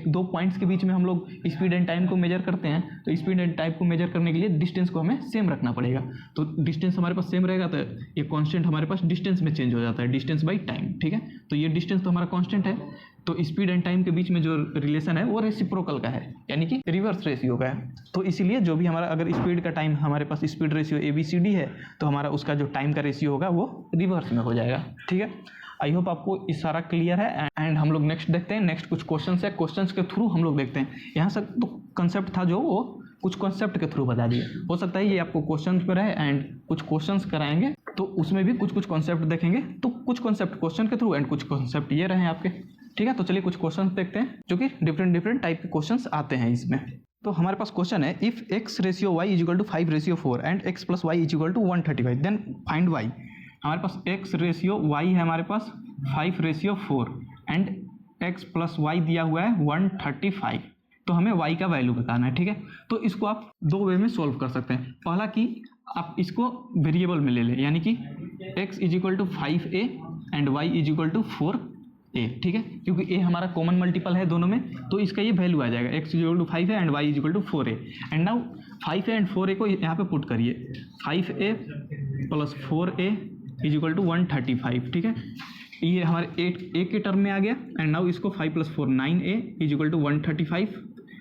दो पॉइंट्स के बीच में हम लोग स्पीड एंड टाइम को मेजर करते हैं। तो स्पीड एंड टाइम को मेजर करने के लिए डिस्टेंस को हमें सेम रखना पड़ेगा। तो डिस्टेंस हमारे पास सेम रहेगा तो ये कांस्टेंट हमारे पास डिस्टेंस में चेंज हो जाता है, डिस्टेंस बाई टाइम, ठीक है। तो ये डिस्टेंस तो हमारा कांस्टेंट है, तो स्पीड एंड टाइम के बीच में जो रिलेशन है वो रेसिप्रोकल का है, यानी कि रिवर्स रेशियो का है। तो इसीलिए जो भी हमारा अगर स्पीड का टाइम हमारे पास speed ratio A B C D है तो हमारा उसका जो टाइम का रेशियो होगा वो रिवर्स में हो जाएगा, ठीक है। आई होप आपको इस सारा क्लियर है। एंड हम लोग नेक्स्ट देखते हैं। नेक्स्ट कुछ क्वेश्चंस है, क्वेश्चंस के थ्रू हम लोग देखते हैं। यहाँ से तो कंसेप्ट था जो वो कुछ कॉन्सेप्ट के थ्रू बता दिए। हो सकता है ये आपको क्वेश्चन पर है एंड कुछ क्वेश्चंस कराएंगे तो उसमें भी कुछ कॉन्सेप्ट देखेंगे। तो कुछ कॉन्सेप्ट क्वेश्चन के थ्रू एंड कुछ कॉन्सेप्ट ये रहे आपके, ठीक है। तो चलिए कुछ क्वेश्चंस देखते हैं जो कि डिफरेंट टाइप के क्वेश्चंस आते हैं इसमें। तो हमारे पास क्वेश्चन है, if x ratio y is equal to 5 ratio 4 and x plus y is equal to 135 then find y। हमारे पास x रेशियो y है हमारे पास 5 ratio 4 and x plus y दिया हुआ है 135। तो हमें y का वैल्यू बताना है, ठीक है। तो इसको आप दो वे में सोल्व कर सकते हैं। पहला कि आप इसको वेरिएबल में ले लें, यानी कि x is equal to 5a and y is equal to 4a, ठीक है, क्योंकि a हमारा कॉमन मल्टीपल है दोनों में, तो इसका ये वैल्यू आ जाएगा x इज इक्वल टू 5 है and y is equal to 4a। And now 5a and 4a को यहाँ पे पुट करिए, 5a plus 4a is equal to 135, ठीक है। ये हमारे a के टर्म में आ गया। एंड नाउ इसको 5 + 4 9a is equal to 135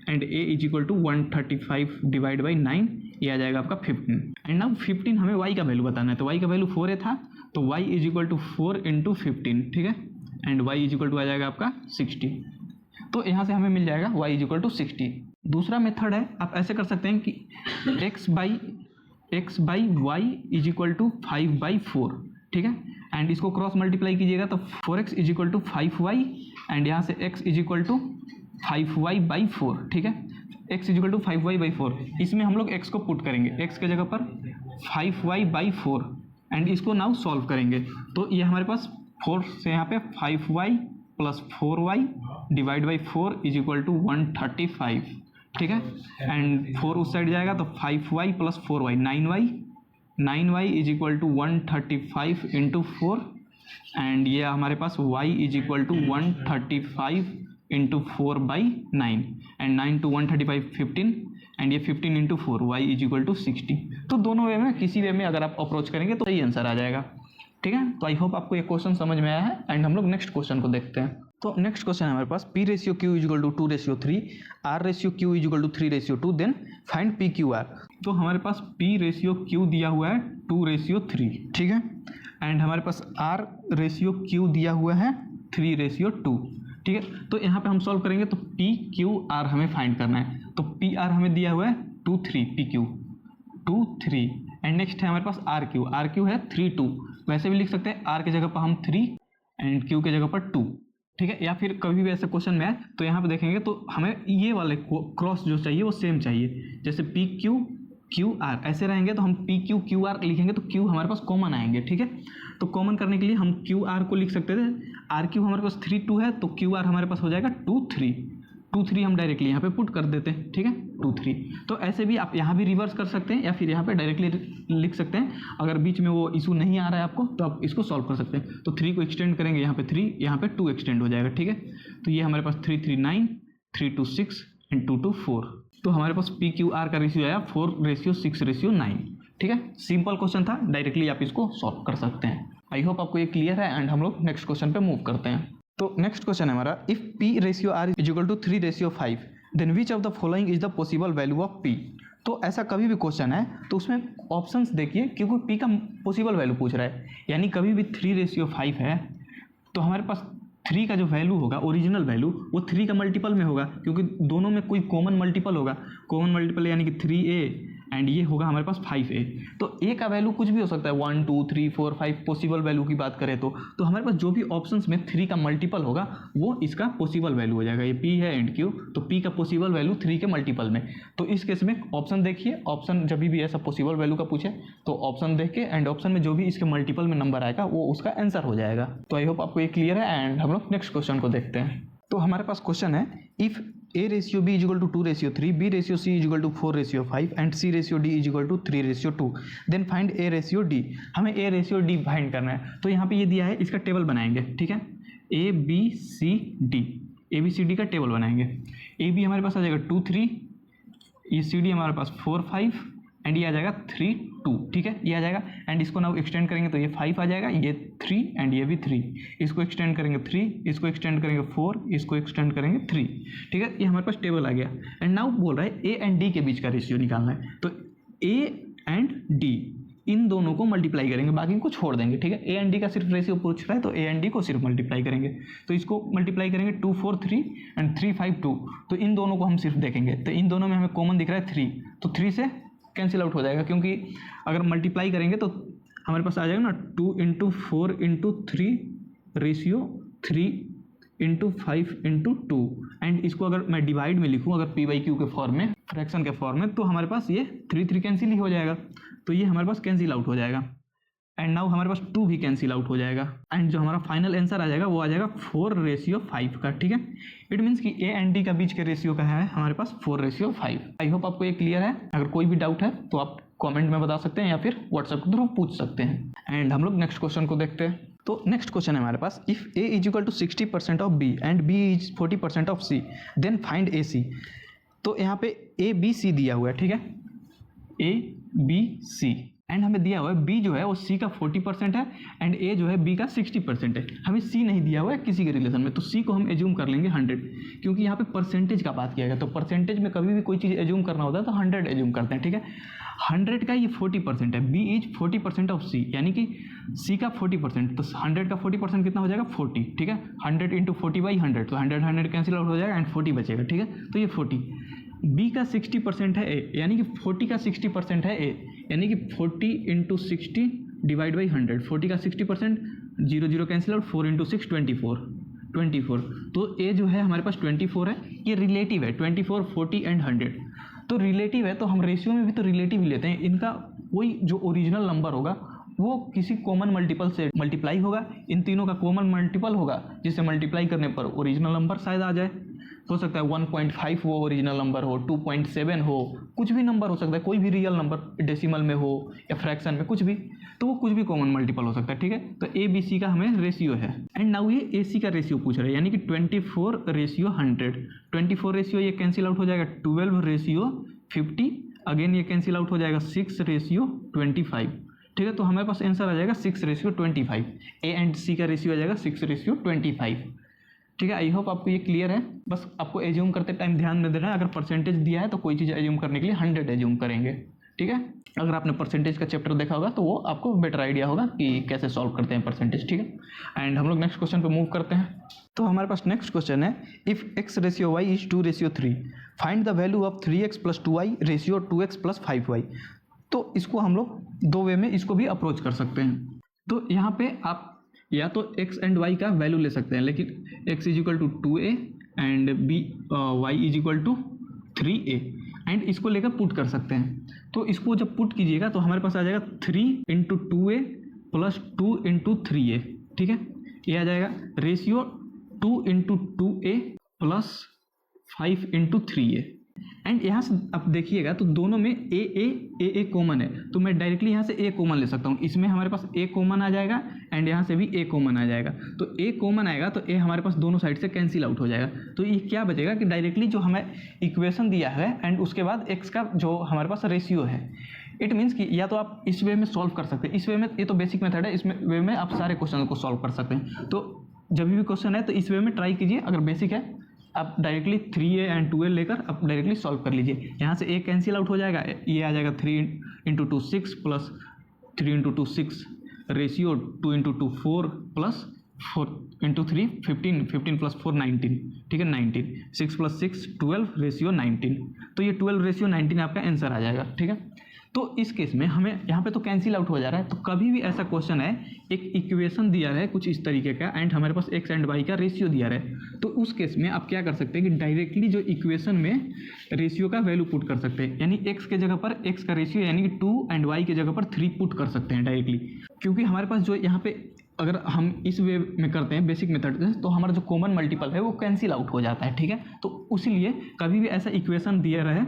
and a is equal to 135 divide by 9, ये आ जाएगा आपका 15। एंड नाउ 15 हमें y का वैल्यू बताना है, तो y का वैल्यू 4a था, तो y इज इक्वल टू 4 × 15, ठीक है। And y is equal to आ जाएगा आपका 60। तो यहाँ से हमें मिल जाएगा y इज इक्वल टू 60। दूसरा मेथड है, आप ऐसे कर सकते हैं कि x by y is equal to 5/4, ठीक है। एंड इसको क्रॉस मल्टीप्लाई कीजिएगा तो 4x is equal to 5y and यहाँ से x is equal to 5y/4, ठीक है। x is equal to 5y/4, इसमें हम लोग x को पुट करेंगे, x के जगह पर 5y/4 एंड इसको नाउ सॉल्व करेंगे। तो ये हमारे पास 4 से यहाँ पे 5y plus 4y divide by 4 is equal to 135, ठीक है। एंड 4 उस साइड जाएगा तो 5y plus 4y 9y is equal to 135 × 4 and ये हमारे पास y is equal to 135 into 4/9 and 9 to 135 15 and ये 15 into 4 y is equal to 60। तो दोनों वे में किसी वे में अगर आप अप्रोच करेंगे तो सही आंसर आ जाएगा। ठीक है, तो आई होप आपको ये क्वेश्चन समझ में आया है एंड हम लोग नेक्स्ट क्वेश्चन को देखते हैं। तो नेक्स्ट क्वेश्चन है हमारे पास P रेशियो Q is equal to 2:3, R ratio Q is equal to 3:2, then find PQR। तो हमारे पास P रेशियो Q दिया हुआ है 2:3, ठीक है, एंड हमारे पास R रेशियो Q दिया हुआ है 3:2, ठीक है। तो यहाँ पे हम सॉल्व करेंगे तो PQR हमें फाइंड करना है। तो PR हमें दिया हुआ है 2:3, PQ 2:3 एंड नेक्स्ट है हमारे पास RQ है 3:2। वैसे भी लिख सकते हैं R की जगह पर हम 3 एंड Q की जगह पर 2, ठीक है। या फिर कभी भी ऐसे क्वेश्चन में है तो यहाँ पे देखेंगे तो हमें ये वाले क्रॉस जो चाहिए वो सेम चाहिए, जैसे PQQR ऐसे रहेंगे तो हम PQQR लिखेंगे तो Q हमारे पास कॉमन आएंगे, ठीक है। तो कॉमन करने के लिए हम QR को लिख सकते थे, RQ हमारे पास 3:2 है तो QR हमारे पास हो जाएगा 2:3 हम डायरेक्टली यहाँ पे पुट कर देते हैं, ठीक है, 2:3। तो ऐसे भी आप यहाँ भी रिवर्स कर सकते हैं या फिर यहाँ पे डायरेक्टली लिख सकते हैं। अगर बीच में वो इशू नहीं आ रहा है आपको तो आप इसको सॉल्व कर सकते हैं। तो 3 को एक्सटेंड करेंगे, यहाँ पे 3, यहाँ पे 2 एक्सटेंड हो जाएगा, ठीक है। तो ये हमारे पास 3 3 9, 3 2 6 एंड 2 2 4। तो हमारे पास PQR का रेशियो आया 4:6:9, ठीक है। सिंपल क्वेश्चन था, डायरेक्टली आप इसको सॉल्व कर सकते हैं। आई होप आपको ये क्लियर है एंड हम लोग नेक्स्ट क्वेश्चन पे मूव करते हैं। तो नेक्स्ट क्वेश्चन है हमारा, if P ratio R is equal to 3:5 then which of the following is the possible value of P। तो ऐसा कभी भी क्वेश्चन है तो उसमें ऑप्शंस देखिए, क्योंकि P का पॉसिबल वैल्यू पूछ रहा है, यानी कभी भी 3:5 है तो हमारे पास 3 का जो वैल्यू होगा ओरिजिनल वैल्यू वो 3 का मल्टीपल में होगा, क्योंकि दोनों में कोई कॉमन मल्टीपल होगा। कॉमन मल्टीपल यानी कि 3A एंड ये होगा हमारे पास 5A। तो A का वैल्यू कुछ भी हो सकता है, 1 2 3 4 5 पॉसिबल वैल्यू की बात करें तो हमारे पास जो भी ऑप्शंस में 3 का मल्टीपल होगा वो इसका पॉसिबल वैल्यू हो जाएगा। ये P है एंड Q, तो P का पॉसिबल वैल्यू 3 के मल्टीपल में। तो इस केस में ऑप्शन देखिए, ऑप्शन जब भी ऐसा पॉसिबल वैल्यू का पूछे तो ऑप्शन देख के एंड ऑप्शन में जो भी इसके मल्टीपल में नंबर आएगा वो उसका आंसर हो जाएगा। तो आई होप आपको ये क्लियर है एंड हम लोग नेक्स्ट क्वेश्चन को देखते हैं। तो हमारे पास क्वेश्चन है, if A ratio B is equal to 2:3, B ratio C is equal to 4:5 and C ratio D is equal to 3:2, then find A ratio D। हमें A रेशियो D फाइंड करना है। तो यहाँ पे ये दिया है, इसका टेबल बनाएंगे, ठीक है, ABCD का टेबल बनाएंगे। AB हमारे पास आ जाएगा 2 3, ये CD हमारे पास 4 5 एंड ये आ जाएगा 3 2, ठीक है, ये आ जाएगा। एंड इसको नाउ एक्सटेंड करेंगे तो ये 5 आ जाएगा, ये 3 एंड ये भी 3, इसको एक्सटेंड करेंगे 3, इसको एक्सटेंड करेंगे 4, इसको एक्सटेंड करेंगे 3, ठीक है। ये हमारे पास टेबल आ गया एंड नाउ बोल रहा है A एंड D के बीच का रेशियो निकालना है। तो A एंड D इन दोनों को मल्टीप्लाई करेंगे, बाकी को छोड़ देंगे, ठीक है। A एंड D का सिर्फ रेशियो पूछ रहा है तो A एंड D को सिर्फ मल्टीप्लाई करेंगे। तो इसको मल्टीप्लाई करेंगे 2 4 3 एंड 3 5 2। तो इन दोनों को हम सिर्फ देखेंगे, तो इन दोनों में हमें कॉमन दिख रहा है 3, तो 3 से कैंसिल आउट हो जाएगा, क्योंकि अगर मल्टीप्लाई करेंगे तो हमारे पास आ जाएगा ना 2 × 4 × 3 रेशियो 3 × 5 × 2 एंड इसको अगर मैं डिवाइड में लिखूँ अगर P/Q के फॉर्म में, फ्रैक्शन के फॉर्म में, तो हमारे पास ये 3 कैंसिल ही हो जाएगा। तो ये हमारे पास कैंसिल आउट हो जाएगा एंड नाउ हमारे पास 2 भी कैंसिल आउट हो जाएगा एंड जो हमारा फाइनल आंसर आ जाएगा वो आ जाएगा 4:5 का, ठीक है। इट मीन्स कि A एंड D का बीच के रेशियो का है हमारे पास 4:5। आई होप आपको ये क्लियर है। अगर कोई भी डाउट है तो आप कमेंट में बता सकते हैं या फिर व्हाट्सएप के थ्रू पूछ सकते हैं। एंड हम लोग नेक्स्ट क्वेश्चन को देखते हैं। तो नेक्स्ट क्वेश्चन है हमारे पास, if A is equal to 60% of B and B is 40% of C then find AC। तो यहाँ पे ABC दिया हुआ है, ठीक है, ABC एंड हमें दिया हुआ है B जो है वो C का 40% है एंड A जो है B का 60% है। हमें C नहीं दिया हुआ है किसी के रिलेशन में, तो C को हम एज्यूम कर लेंगे 100, क्योंकि यहाँ पे परसेंटेज का बात किया गया। तो परसेंटेज में कभी भी कोई चीज़ एज्यूम करना होता है तो 100 एज्यूम करते हैं, ठीक है। 100 का ये 40% है, B इज 40% ऑफ C, यानी कि C का 40%, तो 100 का 40% कितना हो जाएगा 40, ठीक है। 100 × 40/100, तो 100 कैंसिल आउट हो जाएगा एंड 40 बचेगा, ठीक है। तो ये 40। B का 60% है A, यानी कि 40 का 60% है A, यानी कि 40 × 60 /100, 40 का 60%, 0 0 कैंसिल आउट, 4 × 6 24। तो A जो है हमारे पास 24 है, ये रिलेटिव है, 24 40 एंड 100। तो रिलेटिव है तो हम रेशियो में भी तो रिलेटिव ही लेते हैं। इनका वही जो ओरिजिनल नंबर होगा वो किसी कॉमन मल्टीपल से मल्टीप्लाई होगा, इन तीनों का कॉमन मल्टीपल होगा जिसे मल्टीप्लाई करने पर ओरिजिनल नंबर शायद आ जाए। हो सकता है 1.5 वो ओरिजिनल नंबर हो, 2.7 हो, कुछ भी नंबर हो सकता है, कोई भी रियल नंबर डेसिमल में हो या फ्रैक्शन में, कुछ भी, तो वो कुछ भी कॉमन मल्टीपल हो सकता है, ठीक है। तो ए बी सी का हमें रेशियो है। एंड नाउ ये ए सी का रेशियो पूछ रहे हैं, यानी कि 24:100। 24 रेशियो ये कैंसिल आउट हो जाएगा 12:50, अगेन ये कैंसिल आउट हो जाएगा 6:25, ठीक है। तो हमारे पास आंसर आ जाएगा 6:25। ए एंड सी का रेशियो आ जाएगा 6:25, ठीक है। आई होप आपको ये क्लियर है। बस आपको एज्यूम करते टाइम ध्यान में देना है, अगर परसेंटेज दिया है तो कोई चीज़ एज्यूम करने के लिए 100 एज्यूम करेंगे, ठीक है। अगर आपने परसेंटेज का चैप्टर देखा होगा तो वो आपको बेटर आइडिया होगा कि कैसे सॉल्व करते हैं परसेंटेज, ठीक है। एंड हम लोग नेक्स्ट क्वेश्चन पे मूव करते हैं। तो हमारे पास नेक्स्ट क्वेश्चन है, if x/y is 2:3, find the value of 3x + 2y ratio 2x + 5y। तो इसको हम लोग दो वे में इसको भी अप्रोच कर सकते हैं। तो यहाँ पे आप या तो x एंड y का वैल्यू ले सकते हैं, लेकिन x = 2a and y = 3a, and इसको लेकर पुट कर सकते हैं। तो इसको जब पुट कीजिएगा तो हमारे पास आ जाएगा 3 × 2a + 2 × 3a, ठीक है। ये आ जाएगा रेशियो 2 × 2a + 5 × 3a। एंड यहाँ से आप देखिएगा तो दोनों में ए कॉमन है, तो मैं डायरेक्टली यहाँ से ए कॉमन ले सकता हूँ। इसमें हमारे पास ए कॉमन आ जाएगा एंड यहाँ से भी ए कॉमन आ जाएगा। तो ए कॉमन आएगा तो ए हमारे पास दोनों साइड से कैंसिल आउट हो जाएगा। तो ये क्या बचेगा कि डायरेक्टली जो हमें इक्वेशन दिया है एंड उसके बाद एक्स का जो हमारे पास रेशियो है, इट मीन्स कि या तो आप इस वे में सॉल्व कर सकते हैं, इस वे में, ये तो बेसिक मेथड है, इसमें वे में आप सारे क्वेश्चन को सॉल्व कर सकते हैं। तो जब भी क्वेश्चन है तो इस वे में ट्राई कीजिए, अगर बेसिक है आप डायरेक्टली 3a एंड 2a लेकर आप डायरेक्टली सॉल्व कर लीजिए। यहाँ से a कैंसिल आउट हो जाएगा, ये आ जाएगा 3 × 2 6 + 3 × 2 6 रेशियो 2 × 2 4 + 4 × 3 15, 15 + 4 19, ठीक है, 19, 6 + 6 12 रेशियो 19। तो ये 12:19 आपका आंसर आ जाएगा, ठीक है। तो इस केस में हमें यहाँ पे तो कैंसिल आउट हो जा रहा है। तो कभी भी ऐसा क्वेश्चन है, एक इक्वेशन दिया है कुछ इस तरीके का एंड हमारे पास x एंड y का रेशियो दिया है, तो उस केस में आप क्या कर सकते हैं कि डायरेक्टली जो इक्वेशन में रेशियो का वैल्यू पुट कर सकते हैं, यानी x के जगह पर x का रेशियो यानी कि 2 एंड y के जगह पर 3 पुट कर सकते हैं डायरेक्टली। क्योंकि हमारे पास जो यहाँ पे अगर हम इस वे में करते हैं बेसिक मेथड से, तो हमारा जो कॉमन मल्टीपल है वो कैंसिल आउट हो जाता है, ठीक है। तो इसीलिए कभी भी ऐसा इक्वेशन दिया रहे,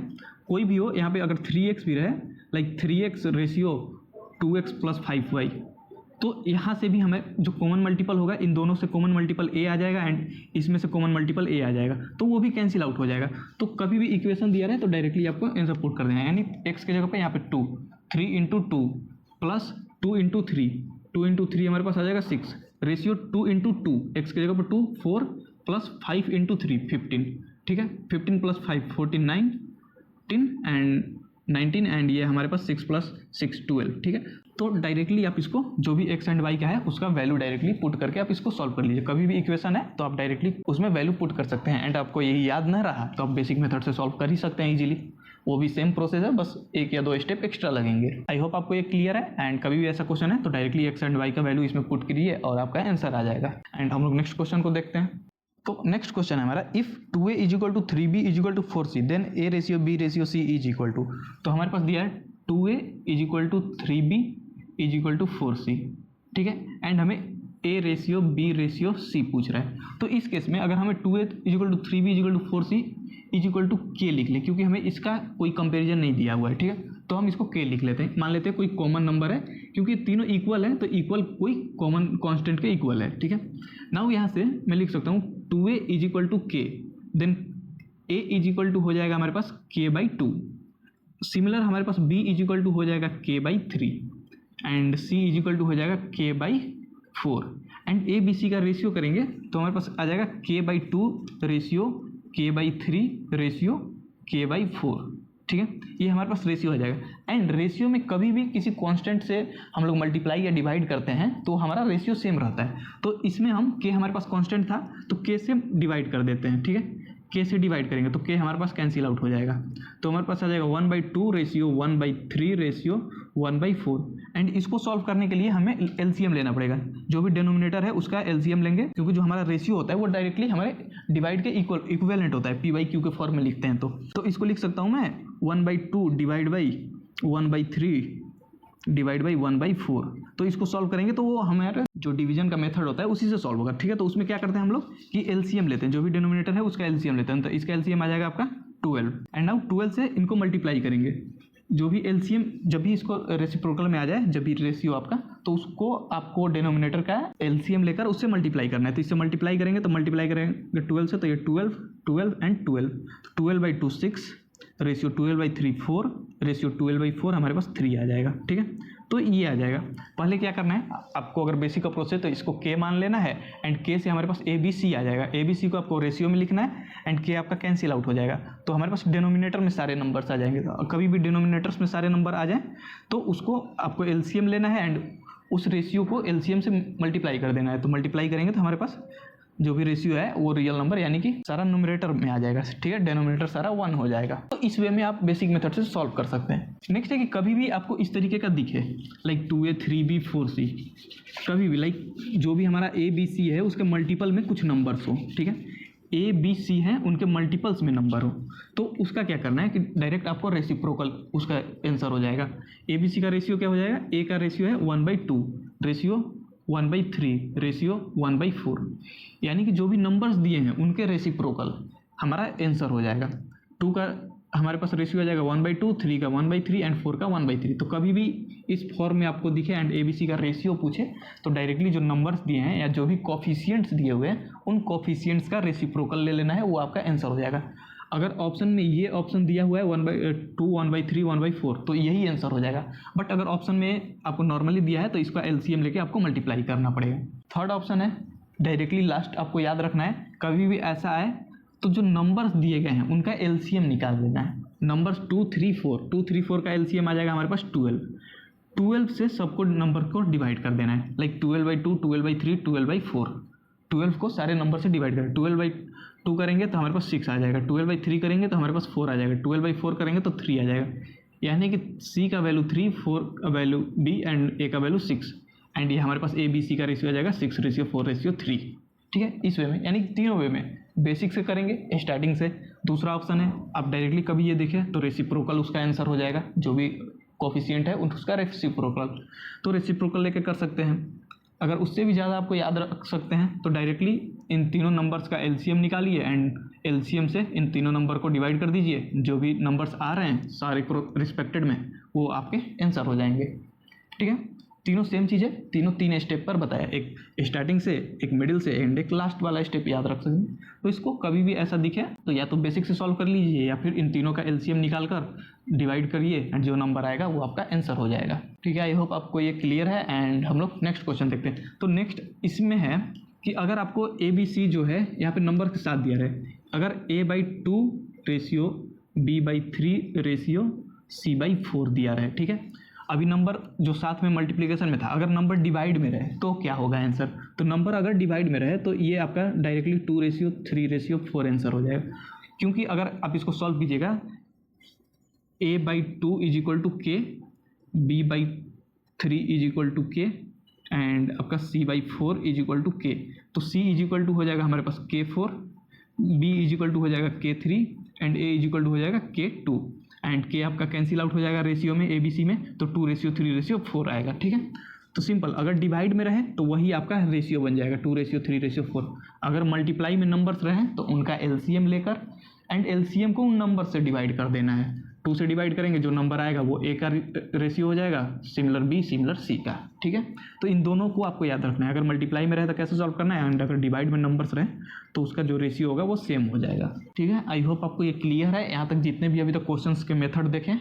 कोई भी हो, यहाँ पे अगर 3x भी रहे, like 3x ratio 2x + 5y, तो यहाँ से भी हमें जो कॉमन मल्टीपल होगा, इन दोनों से कॉमन मल्टीपल a आ जाएगा एंड इसमें से कॉमन मल्टीपल a आ जाएगा, तो वो भी कैंसिल आउट हो जाएगा। तो कभी भी इक्वेशन दिया रहे तो डायरेक्टली आपको आंसर पुट कर देना है, यानी x के जगह पे यहाँ पे 2, 3 × 2 + 2 × 3, 2 × 3 हमारे पास आ जाएगा 6 रेशियो 2 × 2, x के जगह पर 2 4 + 5 × 3 15, ठीक है, 15 + 5 49 एंड 19 एंड ये हमारे पास 6 + 6 12, ठीक है। तो डायरेक्टली आप इसको जो भी x एंड y का है उसका वैल्यू डायरेक्टली पुट करके आप इसको सॉल्व कर लीजिए। कभी भी इक्वेशन है तो आप डायरेक्टली उसमें वैल्यू पुट कर सकते हैं एंड आपको यही याद न रहा तो आप बेसिक मेथड से सॉल्व कर ही सकते हैं इजीली। वो भी सेम प्रोसेस है, बस 1 या 2 स्टेप एक्स्ट्रा लगेंगे। आई होप आपको ये क्लियर है एंड कभी भी ऐसा क्वेश्चन है तो डायरेक्टली x एंड y का वैल्यू इसमें पुट कीजिए और आपका आंसर आ जाएगा। एंड हम लोग नेक्स्ट क्वेश्चन को देखते हैं। तो नेक्स्ट क्वेश्चन है हमारा, if 2a = 3b = 4c then a/b/c = तो हमारे पास दिया है 2a = 3b = 4c, ठीक है, एंड हमें a/b/c पूछ रहा है। तो इस केस में अगर हमें 2a = 3b = 4c = k लिख ले, क्योंकि हमें इसका कोई कंपेरिजन नहीं दिया हुआ है, ठीक है, तो हम इसको k लिख लेते हैं। मान लेते हैं कोई कॉमन नंबर है, क्योंकि तीनों इक्वल है तो इक्वल कोई कॉमन कांस्टेंट के इक्वल है, ठीक है। नाउ यहाँ से मैं लिख सकता हूँ 2a = k, देन a हो जाएगा हमारे पास k/2, सिमिलर हमारे पास b हो जाएगा k/3 एंड c हो जाएगा k/4 and a b c का रेशियो करेंगे तो हमारे पास आ जाएगा k/2 ratio k/3 ratio k/4, ठीक है, ये हमारे पास रेशियो आ जाएगा। एंड रेशियो में कभी भी किसी कांस्टेंट से हम लोग मल्टीप्लाई या डिवाइड करते हैं तो हमारा रेशियो सेम रहता है। तो इसमें हम k हमारे पास कांस्टेंट था तो k से डिवाइड कर देते हैं, ठीक है, k से डिवाइड करेंगे तो k हमारे पास कैंसिल आउट हो जाएगा। तो हमारे पास आ जाएगा 1/2 रेशियो 1/3 रेशियो 1/4 एंड इसको सॉल्व करने के लिए हमें एलसीएम लेना पड़ेगा। जो भी डिनोमिनेटर है उसका एलसीएम लेंगे, क्योंकि जो हमारा रेशियो होता है वो डायरेक्टली हमारे डिवाइड के इक्विवेलेंट होता है, p/q के फॉर्म में लिखते हैं। तो इसको लिख सकता हूँ मैं 1/2 / 1/3 / 1/4 तो इसको सॉल्व करेंगे तो वो हमारे जो डिवीजन का मेथड होता है उसी से सॉल्व होगा, ठीक है। तो उसमें क्या करते हैं हम लोग कि एलसीएम लेते हैं, जो भी डिनोमिनेटर है उसका एलसीएम लेते हैं। तो इसका एलसीएम आ जाएगा आपका 12 एंड नाउ 12 से इनको मल्टीप्लाई करेंगे। जो भी एलसीएम जब भी इसको रेसिप्रोकल में आ जाए, जब भी रेशियो आपका, तो उसको आपको डिनोमिनेटर का एलसीएम लेकर उससे मल्टीप्लाई करना है। तो इससे मल्टीप्लाई करेंगे तो मल्टीप्लाई करेंगे 12 से, तो ये 12 12 एंड 12, 12/2 6, रेशियो 12/3 4, रेशियो 12/4 हमारे पास 3 आ जाएगा, ठीक है। तो ये आ जाएगा। पहले क्या करना है आपको, अगर बेसिक अप्रोच है तो इसको के मान लेना है एंड के से हमारे पास ए बी सी आ जाएगा। ए बी सी को आपको रेशियो में लिखना है एंड के आपका कैंसिल आउट हो जाएगा। तो हमारे पास डिनोमिनेटर में सारे नंबर्स आ जाएंगे। तो कभी भी डिनोमिनेटर्स में सारे नंबर आ जाए तो उसको आपको एलसीएम लेना है एंड उस रेशियो को एलसीएम से मल्टीप्लाई कर देना है। तो मल्टीप्लाई करेंगे तो हमारे पास जो भी रेशियो है वो रियल नंबर यानी कि सारा न्यूमरेटर में आ जाएगा, ठीक है। डिनोमिनेटर सारा 1 हो जाएगा। तो इस वे में आप बेसिक मेथड से सॉल्व कर सकते हैं। नेक्स्ट है कि कभी भी आपको इस तरीके का दिखे लाइक 2a 3b 4c, कभी भी लाइक जो भी हमारा a b c है उसके मल्टीपल में कुछ नंबर्स हो, ठीक है। a b c है उनके मल्टीपल्स में नंबर हो, तो उसका क्या करना है कि डायरेक्ट आपको रेसिप्रोकल उसका आंसर हो जाएगा। a b c का रेशियो क्या हो जाएगा, a का रेशियो है 1/2, रेशियो 1/3, रेशियो 1/4, यानी कि जो भी नंबर्स दिए हैं उनके रेसिप्रोकल हमारा आंसर हो जाएगा। 2 का हमारे पास रेशियो आ जाएगा 1/2, 3 का 1/3 एंड 4 का 1/3। तो कभी भी इस फॉर्म में आपको दिखे एंड एबीसी का रेशियो पूछे तो डायरेक्टली जो नंबर्स दिए हैं या जो भी कोफिशिएंट्स दिए हुए हैं उन कोफिशिएंट्स का रेसिप्रोकल ले लेना है, वो आपका आंसर हो जाएगा। अगर ऑप्शन में ये ऑप्शन दिया हुआ है 1/2, 1/3, 1/4 तो यही आंसर हो जाएगा। बट अगर ऑप्शन में आपको नॉर्मली दिया है तो इसका एलसीएम लेके आपको मल्टीप्लाई करना पड़ेगा। थर्ड ऑप्शन है डायरेक्टली लास्ट, आपको याद रखना है कभी भी ऐसा आए तो जो नंबर्स दिए गए हैं उनका एलसीएम निकाल देना है। नंबर्स 2 3 4 का एलसीएम आ जाएगा हमारे पास 12 से सबको नंबर को डिवाइड कर देना है। लाइक 12/2, 12/3, 12/4, 12 को सारे नंबर से डिवाइड करें। 12/2 करेंगे तो हमारे पास 6 आ जाएगा, 12/3 करेंगे तो हमारे पास 4 आ जाएगा, 12/4 करेंगे तो 3 आ जाएगा। यानी कि C का वैल्यू 3, 4 का वैल्यू B एंड A का वैल्यू 6 एंड ये हमारे पास ABC का रेशियो आ जाएगा 6/4/3, ठीक है। इस वे में यानी तीनों वे में बेसिक से करेंगे स्टार्टिंग से। दूसरा ऑप्शन है आप डायरेक्टली कभी ये देखें तो रेसिप्रोकल उसका आंसर हो जाएगा, जो भी कोफिशिएंट है उसका रेसिप्रोकल, तो रेसिप्रोकल लेके कर सकते हैं। अगर उससे भी ज़्यादा आपको याद रख सकते हैं तो डायरेक्टली इन तीनों नंबर्स का एलसीएम निकालिए एंड एलसीएम से इन तीनों नंबर को डिवाइड कर दीजिए। जो भी नंबर्स आ रहे हैं सारे रिस्पेक्टेड में वो आपके आंसर हो जाएंगे, ठीक है। तीनों सेम चीज़ है, तीनों 3 स्टेप पर बताया, एक स्टार्टिंग से, एक मिडिल से एंड एक लास्ट वाला स्टेप याद रख सकते। तो इसको कभी भी ऐसा दिखे तो या तो बेसिक से सॉल्व कर लीजिए या फिर इन तीनों का एलसीएम निकाल कर डिवाइड करिए एंड जो नंबर आएगा वो आपका आंसर हो जाएगा, ठीक है। आई होप आपको ये क्लियर है एंड हम लोग नेक्स्ट क्वेश्चन देखते हैं। तो नेक्स्ट इसमें है कि अगर आपको ए बी सी जो है यहाँ पे नंबर के साथ दिया है, अगर A/2 ratio B/3 ratio C/4 दिया रहे, ठीक है। अभी नंबर जो साथ में मल्टीप्लिकेशन में था, अगर नंबर डिवाइड में रहे तो क्या होगा आंसर। तो नंबर अगर डिवाइड में रहे तो ये आपका डायरेक्टली 2/3/4 आंसर हो जाएगा। क्योंकि अगर आप इसको सॉल्व कीजिएगा A/2 = K, B/3 = K and आपका C/4 = K। तो C = हो जाएगा हमारे पास K4, B = हो जाएगा K3 एंड A = हो जाएगा K2 एंड K आपका कैंसिल आउट हो जाएगा रेशियो में ABC में, तो 2/3/4 आएगा, ठीक है। तो सिंपल, अगर डिवाइड में रहे तो वही आपका रेशियो बन जाएगा 2/3/4। अगर मल्टीप्लाई में नंबर्स रहे तो उनका एलसीएम लेकर एंड एलसीएम को उन नंबर से डिवाइड कर देना है। 2 से डिवाइड करेंगे, जो नंबर आएगा वो A का रेशियो हो जाएगा, सिमिलर B सिमिलर C का, ठीक है। तो इन दोनों को आपको याद रखना है। अगर मल्टीप्लाई में रहे तो कैसे सॉल्व करना है एंड अगर डिवाइड में नंबर्स रहे तो उसका जो रेशियो होगा वो सेम हो जाएगा, ठीक है। आई होप आपको ये क्लियर है। यहाँ तक जितने भी अभी तक क्वेश्चंस के मेथड देखें,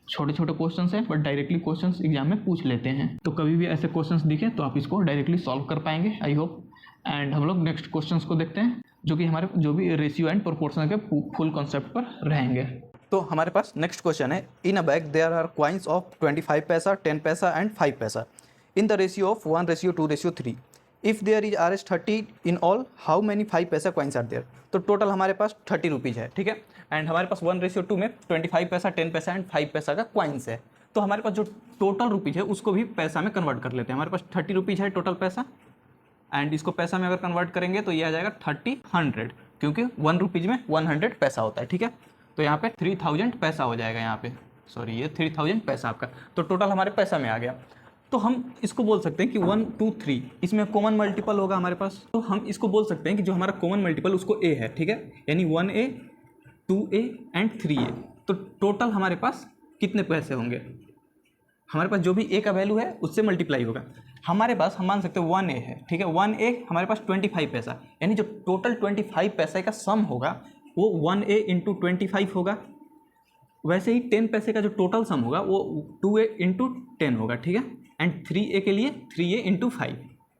छोटे छोटे क्वेश्चंस हैं बट डायरेक्टली क्वेश्चंस एग्जाम में पूछ लेते हैं। तो कभी भी ऐसे क्वेश्चंस दिखे तो आप इसको डायरेक्टली सॉल्व कर पाएंगे, आई होप। एंड हम लोग नेक्स्ट क्वेश्चंस को देखते हैं जो कि हमारे जो भी रेशियो एंड प्रोपोर्शन के फुल कॉन्सेप्ट पर रहेंगे। तो हमारे पास नेक्स्ट क्वेश्चन है, in a bag there are coins of 25 paisa, 10 paisa and 5 paisa in the ratio of 1:2:3। If there is Rs 30 in all, how many 5 paisa coins are there. तो टोटल हमारे पास 30 रुपीज़ है, ठीक है। एंड हमारे पास 1:2 में 25 पैसा, 10 पैसा एंड 5 पैसा का कॉइन्स है। तो हमारे पास जो टोटल रुपीज़ है उसको भी पैसा में कन्वर्ट कर लेते हैं। हमारे पास 30 रुपीज़ है टोटल पैसा एंड इसको पैसा में अगर कन्वर्ट करेंगे तो ये आ जाएगा 30/100, क्योंकि 1 रुपीज़ में 100 पैसा होता है, ठीक है। तो यहाँ पे 3000 पैसा हो जाएगा, यहाँ पे सॉरी ये 3000 पैसा आपका। तो टोटल हमारे पैसा में आ गया। तो हम इसको बोल सकते हैं कि 1 2 3 इसमें कॉमन मल्टीपल होगा हमारे पास, तो हम इसको बोल सकते हैं कि जो हमारा कॉमन मल्टीपल उसको a है, ठीक है, यानी 1a 2a एंड 3a। तो टोटल हमारे पास कितने पैसे होंगे, हमारे पास जो भी a का वैल्यू है उससे मल्टीप्लाई होगा। हमारे पास हम मान सकते हैं 1a है, ठीक है, 1a हमारे पास 25 पैसा, यानी जो टोटल 25 पैसे का सम होगा वो 1a इंटू 25 होगा। वैसे ही 10 पैसे का जो टोटल सम होगा वो 2a इंटू 10 होगा, ठीक है, एंड 3a के लिए 3a इंटू 5,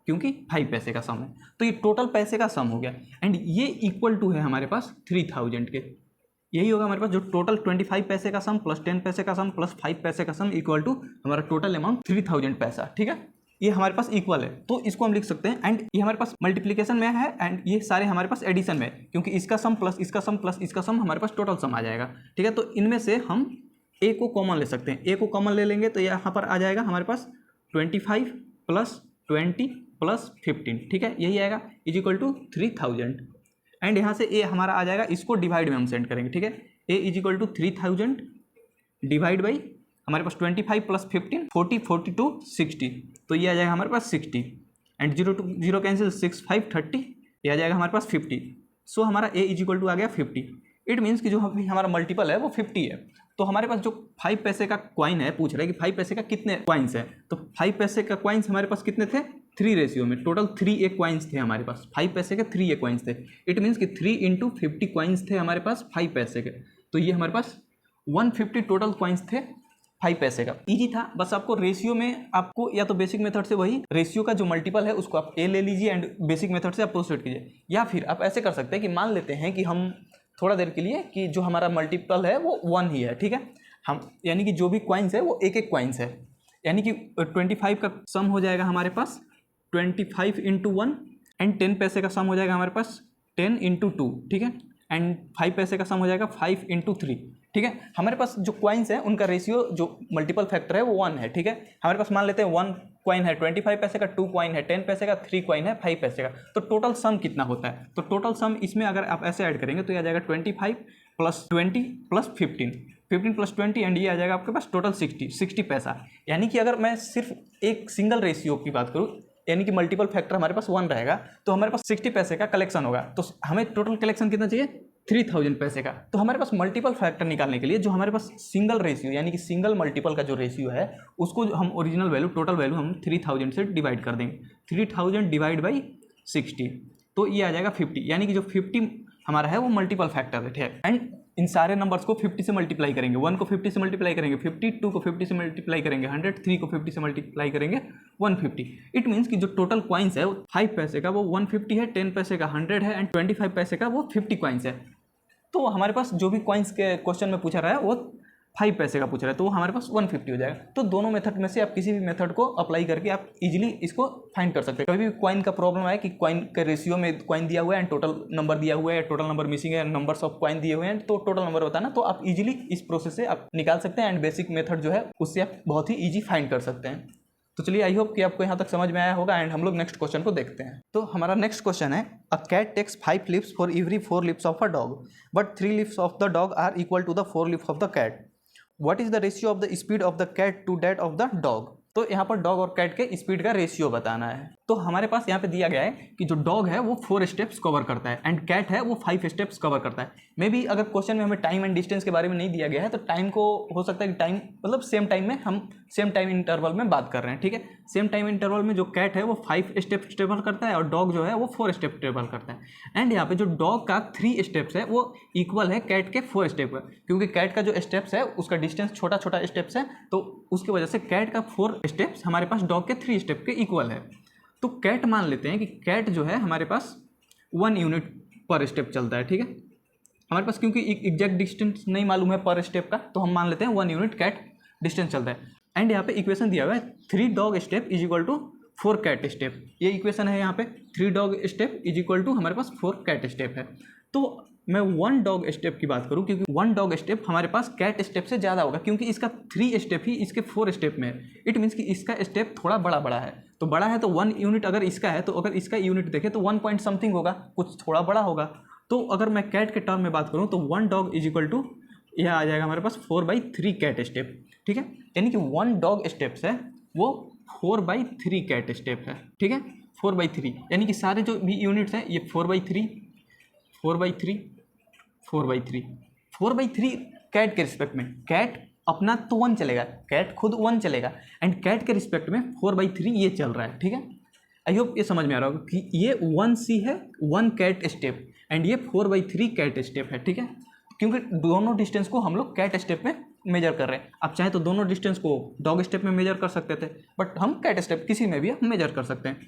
क्योंकि 5 पैसे का सम है। तो ये टोटल पैसे का सम हो गया, एंड ये इक्वल टू है हमारे पास 3000 के। यही होगा हमारे पास जो टोटल 25 पैसे का सम प्लस 10 पैसे का सम प्लस 5 पैसे का सम इक्वल टू हमारा टोटल अमाउंट 3000 पैसा, ठीक है, ये हमारे पास इक्वल है। तो इसको हम लिख सकते हैं, एंड ये हमारे पास मल्टीप्लिकेशन में है एंड ये सारे हमारे पास एडिशन में है, क्योंकि इसका सम प्लस इसका सम प्लस इसका सम हमारे पास टोटल सम आ जाएगा, ठीक है। तो इनमें से हम ए को कॉमन ले सकते हैं, ए को कॉमन ले लेंगे तो यहाँ पर आ जाएगा हमारे पास 25 प्लस 20 प्लस 15, ठीक है, यही आएगा इज इक्वल टू 3000। एंड यहाँ से ए हमारा आ जाएगा, इसको डिवाइड में हम सेंड करेंगे, ठीक है, A is equal to 3000 divide by हमारे पास 25 प्लस 15 40 42 60, तो ये आ जाएगा हमारे पास 60 एंड 0 to 0 कैंसिल 6 5 30, ये आ जाएगा हमारे पास 50। सो हमारा ए इज इक्वल टू आ गया 50। इट मीन्स कि जो अभी हमारा मल्टीपल है वो 50 है। तो हमारे पास जो 5 पैसे का कॉइन है, पूछ रहा है कि 5 पैसे का कितने कॉइन्स है, तो 5 पैसे का कॉइन्स हमारे पास कितने थे, 3 रेशियो में, टोटल 3a कॉइन्स थे हमारे पास, 5 पैसे के 3a कॉइन्स थे। इट मीन्स कि 3 इंटू 50 कॉइन्स थे हमारे पास 5 पैसे के, तो ये हमारे पास 150 टोटल कॉइन्स थे 5 पैसे का। इजी था, बस आपको रेशियो में आपको या तो बेसिक मेथड से वही रेशियो का जो मल्टीपल है उसको आप a ले लीजिए एंड बेसिक मेथड से आप प्रोसीड कीजिए, या फिर आप ऐसे कर सकते हैं कि मान लेते हैं कि हम थोड़ा देर के लिए कि जो हमारा मल्टीपल है वो 1 ही है, ठीक है, हम यानी कि जो भी कॉइन्स है वो एक एक कॉइन्स है, यानी कि 25 का सम हो जाएगा हमारे पास 25 इंटू 1 एंड 10 पैसे का सम हो जाएगा हमारे पास 10 इंटू 2, ठीक है, एंड 5 पैसे का सम हो जाएगा 5 इंटू 3, ठीक है। हमारे पास जो कॉइन्स है उनका रेशियो जो मल्टीपल फैक्टर है वो 1 है, ठीक है। हमारे पास मान लेते हैं 1 कॉइन है 25 पैसे का, 2 कॉइन है 10 पैसे का, 3 कॉइन है 5 पैसे का, तो टोटल सम कितना होता है, तो टोटल सम इसमें अगर आप ऐसे ऐड करेंगे तो ये आ जाएगा 25 प्लस 20 प्लस 15 प्लस 20 एंड ये आ जाएगा आपके पास टोटल 60 पैसा। यानी कि अगर मैं सिर्फ एक सिंगल रेशियो की बात करूँ, यानी कि मल्टीपल फैक्टर हमारे पास 1 रहेगा, तो हमारे पास 60 पैसे का कलेक्शन होगा, तो हमें टोटल कलेक्शन कितना चाहिए, 3000 पैसे का। तो हमारे पास मल्टीपल फैक्टर निकालने के लिए जो हमारे पास सिंगल रेशियो यानी कि सिंगल मल्टीपल का जो रेशियो है उसको हम ओरिजिनल वैल्यू टोटल वैल्यू हम 3000 से डिवाइड कर देंगे, 3000 डिवाइड बाई 60, तो ये आ जाएगा 50, यानी कि जो 50 हमारा है वो मल्टीपल फैक्टर है, ठीक है। एंड इन सारे नंबर्स को 50 से मल्टीप्लाई करेंगे, 1 को 50 से मल्टीप्लाई करेंगे 50, 2 को 50 से मल्टीप्लाई करेंगे 100, 3 को 50 से मल्टीप्लाई करेंगे 150। इट मीन्स कि जो टोटल कॉइन्स है 5 पैसे का वो 150 है, 10 पैसे का 100 है एंड 25 पैसे का वो 50 कॉइन्स है। तो हमारे पास जो भी कॉइन्स के क्वेश्चन में पूछा रहा है वो 5 पैसे का पूछ रहा है, तो वो हमारे पास 150 हो जाएगा। तो दोनों मेथड में से आप किसी भी मेथड को अप्लाई करके आप इजीली इसको फाइंड कर सकते हैं। कभी भी कॉइन का प्रॉब्लम है कि कॉइन के रेशियो में कॉइन दिया हुआ है एंड टोटल नंबर दिया हुआ है, टोटल नंबर मिसिंग है, नंबर्स ऑफ कॉइन दिए हुए हैं, तो टोटल नंबर बताना, तो आप इजीली इस प्रोसेस से आप निकाल सकते हैं एंड बेसिक मेथड जो है उससे आप बहुत ही ईजी फाइंड कर सकते हैं। तो चलिए, आई होप कि आपको यहाँ तक समझ में आया होगा एंड हम लोग नेक्स्ट क्वेश्चन को देखते हैं। तो हमारा नेक्स्ट क्वेश्चन है, a cat takes 5 leaps for every 4 leaps of a dog, but 3 leaps of the dog are equal to the 4 leaps of the cat. What is the ratio of the speed of the cat to that of the dog. तो यहाँ पर dog और cat के speed का ratio बताना है। तो हमारे पास यहाँ पे दिया गया है कि जो डॉग है वो 4 स्टेप्स कवर करता है एंड कैट है वो 5 स्टेप्स कवर करता है। मे बी अगर क्वेश्चन में हमें टाइम एंड डिस्टेंस के बारे में नहीं दिया गया है तो टाइम को हो सकता है कि टाइम मतलब सेम टाइम में हम सेम टाइम इंटरवल में बात कर रहे हैं, ठीक है। सेम टाइम इंटरवल में जो कैट है वो 5 स्टेप्स ट्रेवल करता है और डॉग जो है वो 4 स्टेप ट्रेवल करता है। एंड यहाँ पे जो डॉग का 3 स्टेप्स है वो इक्वल है कैट के 4 स्टेप का, क्योंकि कैट का जो स्टेप्स है उसका डिस्टेंस छोटा छोटा स्टेप्स है, तो उसकी वजह से कैट का 4 स्टेप्स हमारे पास डॉग के 3 स्टेप के इक्वल है। तो कैट मान लेते हैं कि कैट जो है हमारे पास 1 यूनिट पर स्टेप चलता है, ठीक है। हमारे पास क्योंकि एग्जैक्ट डिस्टेंस नहीं मालूम है पर स्टेप का, तो हम मान लेते हैं 1 यूनिट कैट डिस्टेंस चलता है। एंड यहाँ पे इक्वेशन दिया हुआ है 3 dog step is equal to 4 cat step, ये इक्वेशन है यहाँ पे। 3 dog step is equal to हमारे पास 4 कैट स्टेप है। तो मैं 1 डॉग स्टेप की बात करूं, क्योंकि 1 डॉग स्टेप हमारे पास कैट स्टेप से ज़्यादा होगा, क्योंकि इसका 3 स्टेप ही इसके 4 स्टेप में है। इट मीन्स कि इसका स्टेप थोड़ा बड़ा है, तो बड़ा है तो 1 यूनिट अगर इसका है तो अगर इसका यूनिट देखें तो 1 पॉइंट समथिंग होगा, कुछ थोड़ा बड़ा होगा। तो अगर मैं कैट के टर्म में बात करूँ तो 1 डॉग इज इक्वल टू यह आ जाएगा हमारे पास 4/3 कैट स्टेप, ठीक है। यानी कि 1 डॉग स्टेप्स है वो 4/3 कैट स्टेप है, ठीक है, 4/3, यानी कि सारे जो भी यूनिट्स हैं ये 4/3 4/3 4/3 4/3 कैट के रिस्पेक्ट में। कैट अपना तो 1 चलेगा, कैट खुद 1 चलेगा, एंड कैट के रिस्पेक्ट में 4/3 ये चल रहा है, ठीक है। आई होप ये समझ में आ रहा होगा कि ये 1c है 1 कैट स्टेप, एंड ये 4/3 कैट स्टेप है, ठीक है, क्योंकि दोनों डिस्टेंस को हम लोग कैट स्टेप में मेजर कर रहे हैं। आप चाहे तो दोनों डिस्टेंस को डॉग स्टेप में मेजर कर सकते थे, बट हम कैट स्टेप किसी में भी हम मेजर कर सकते हैं।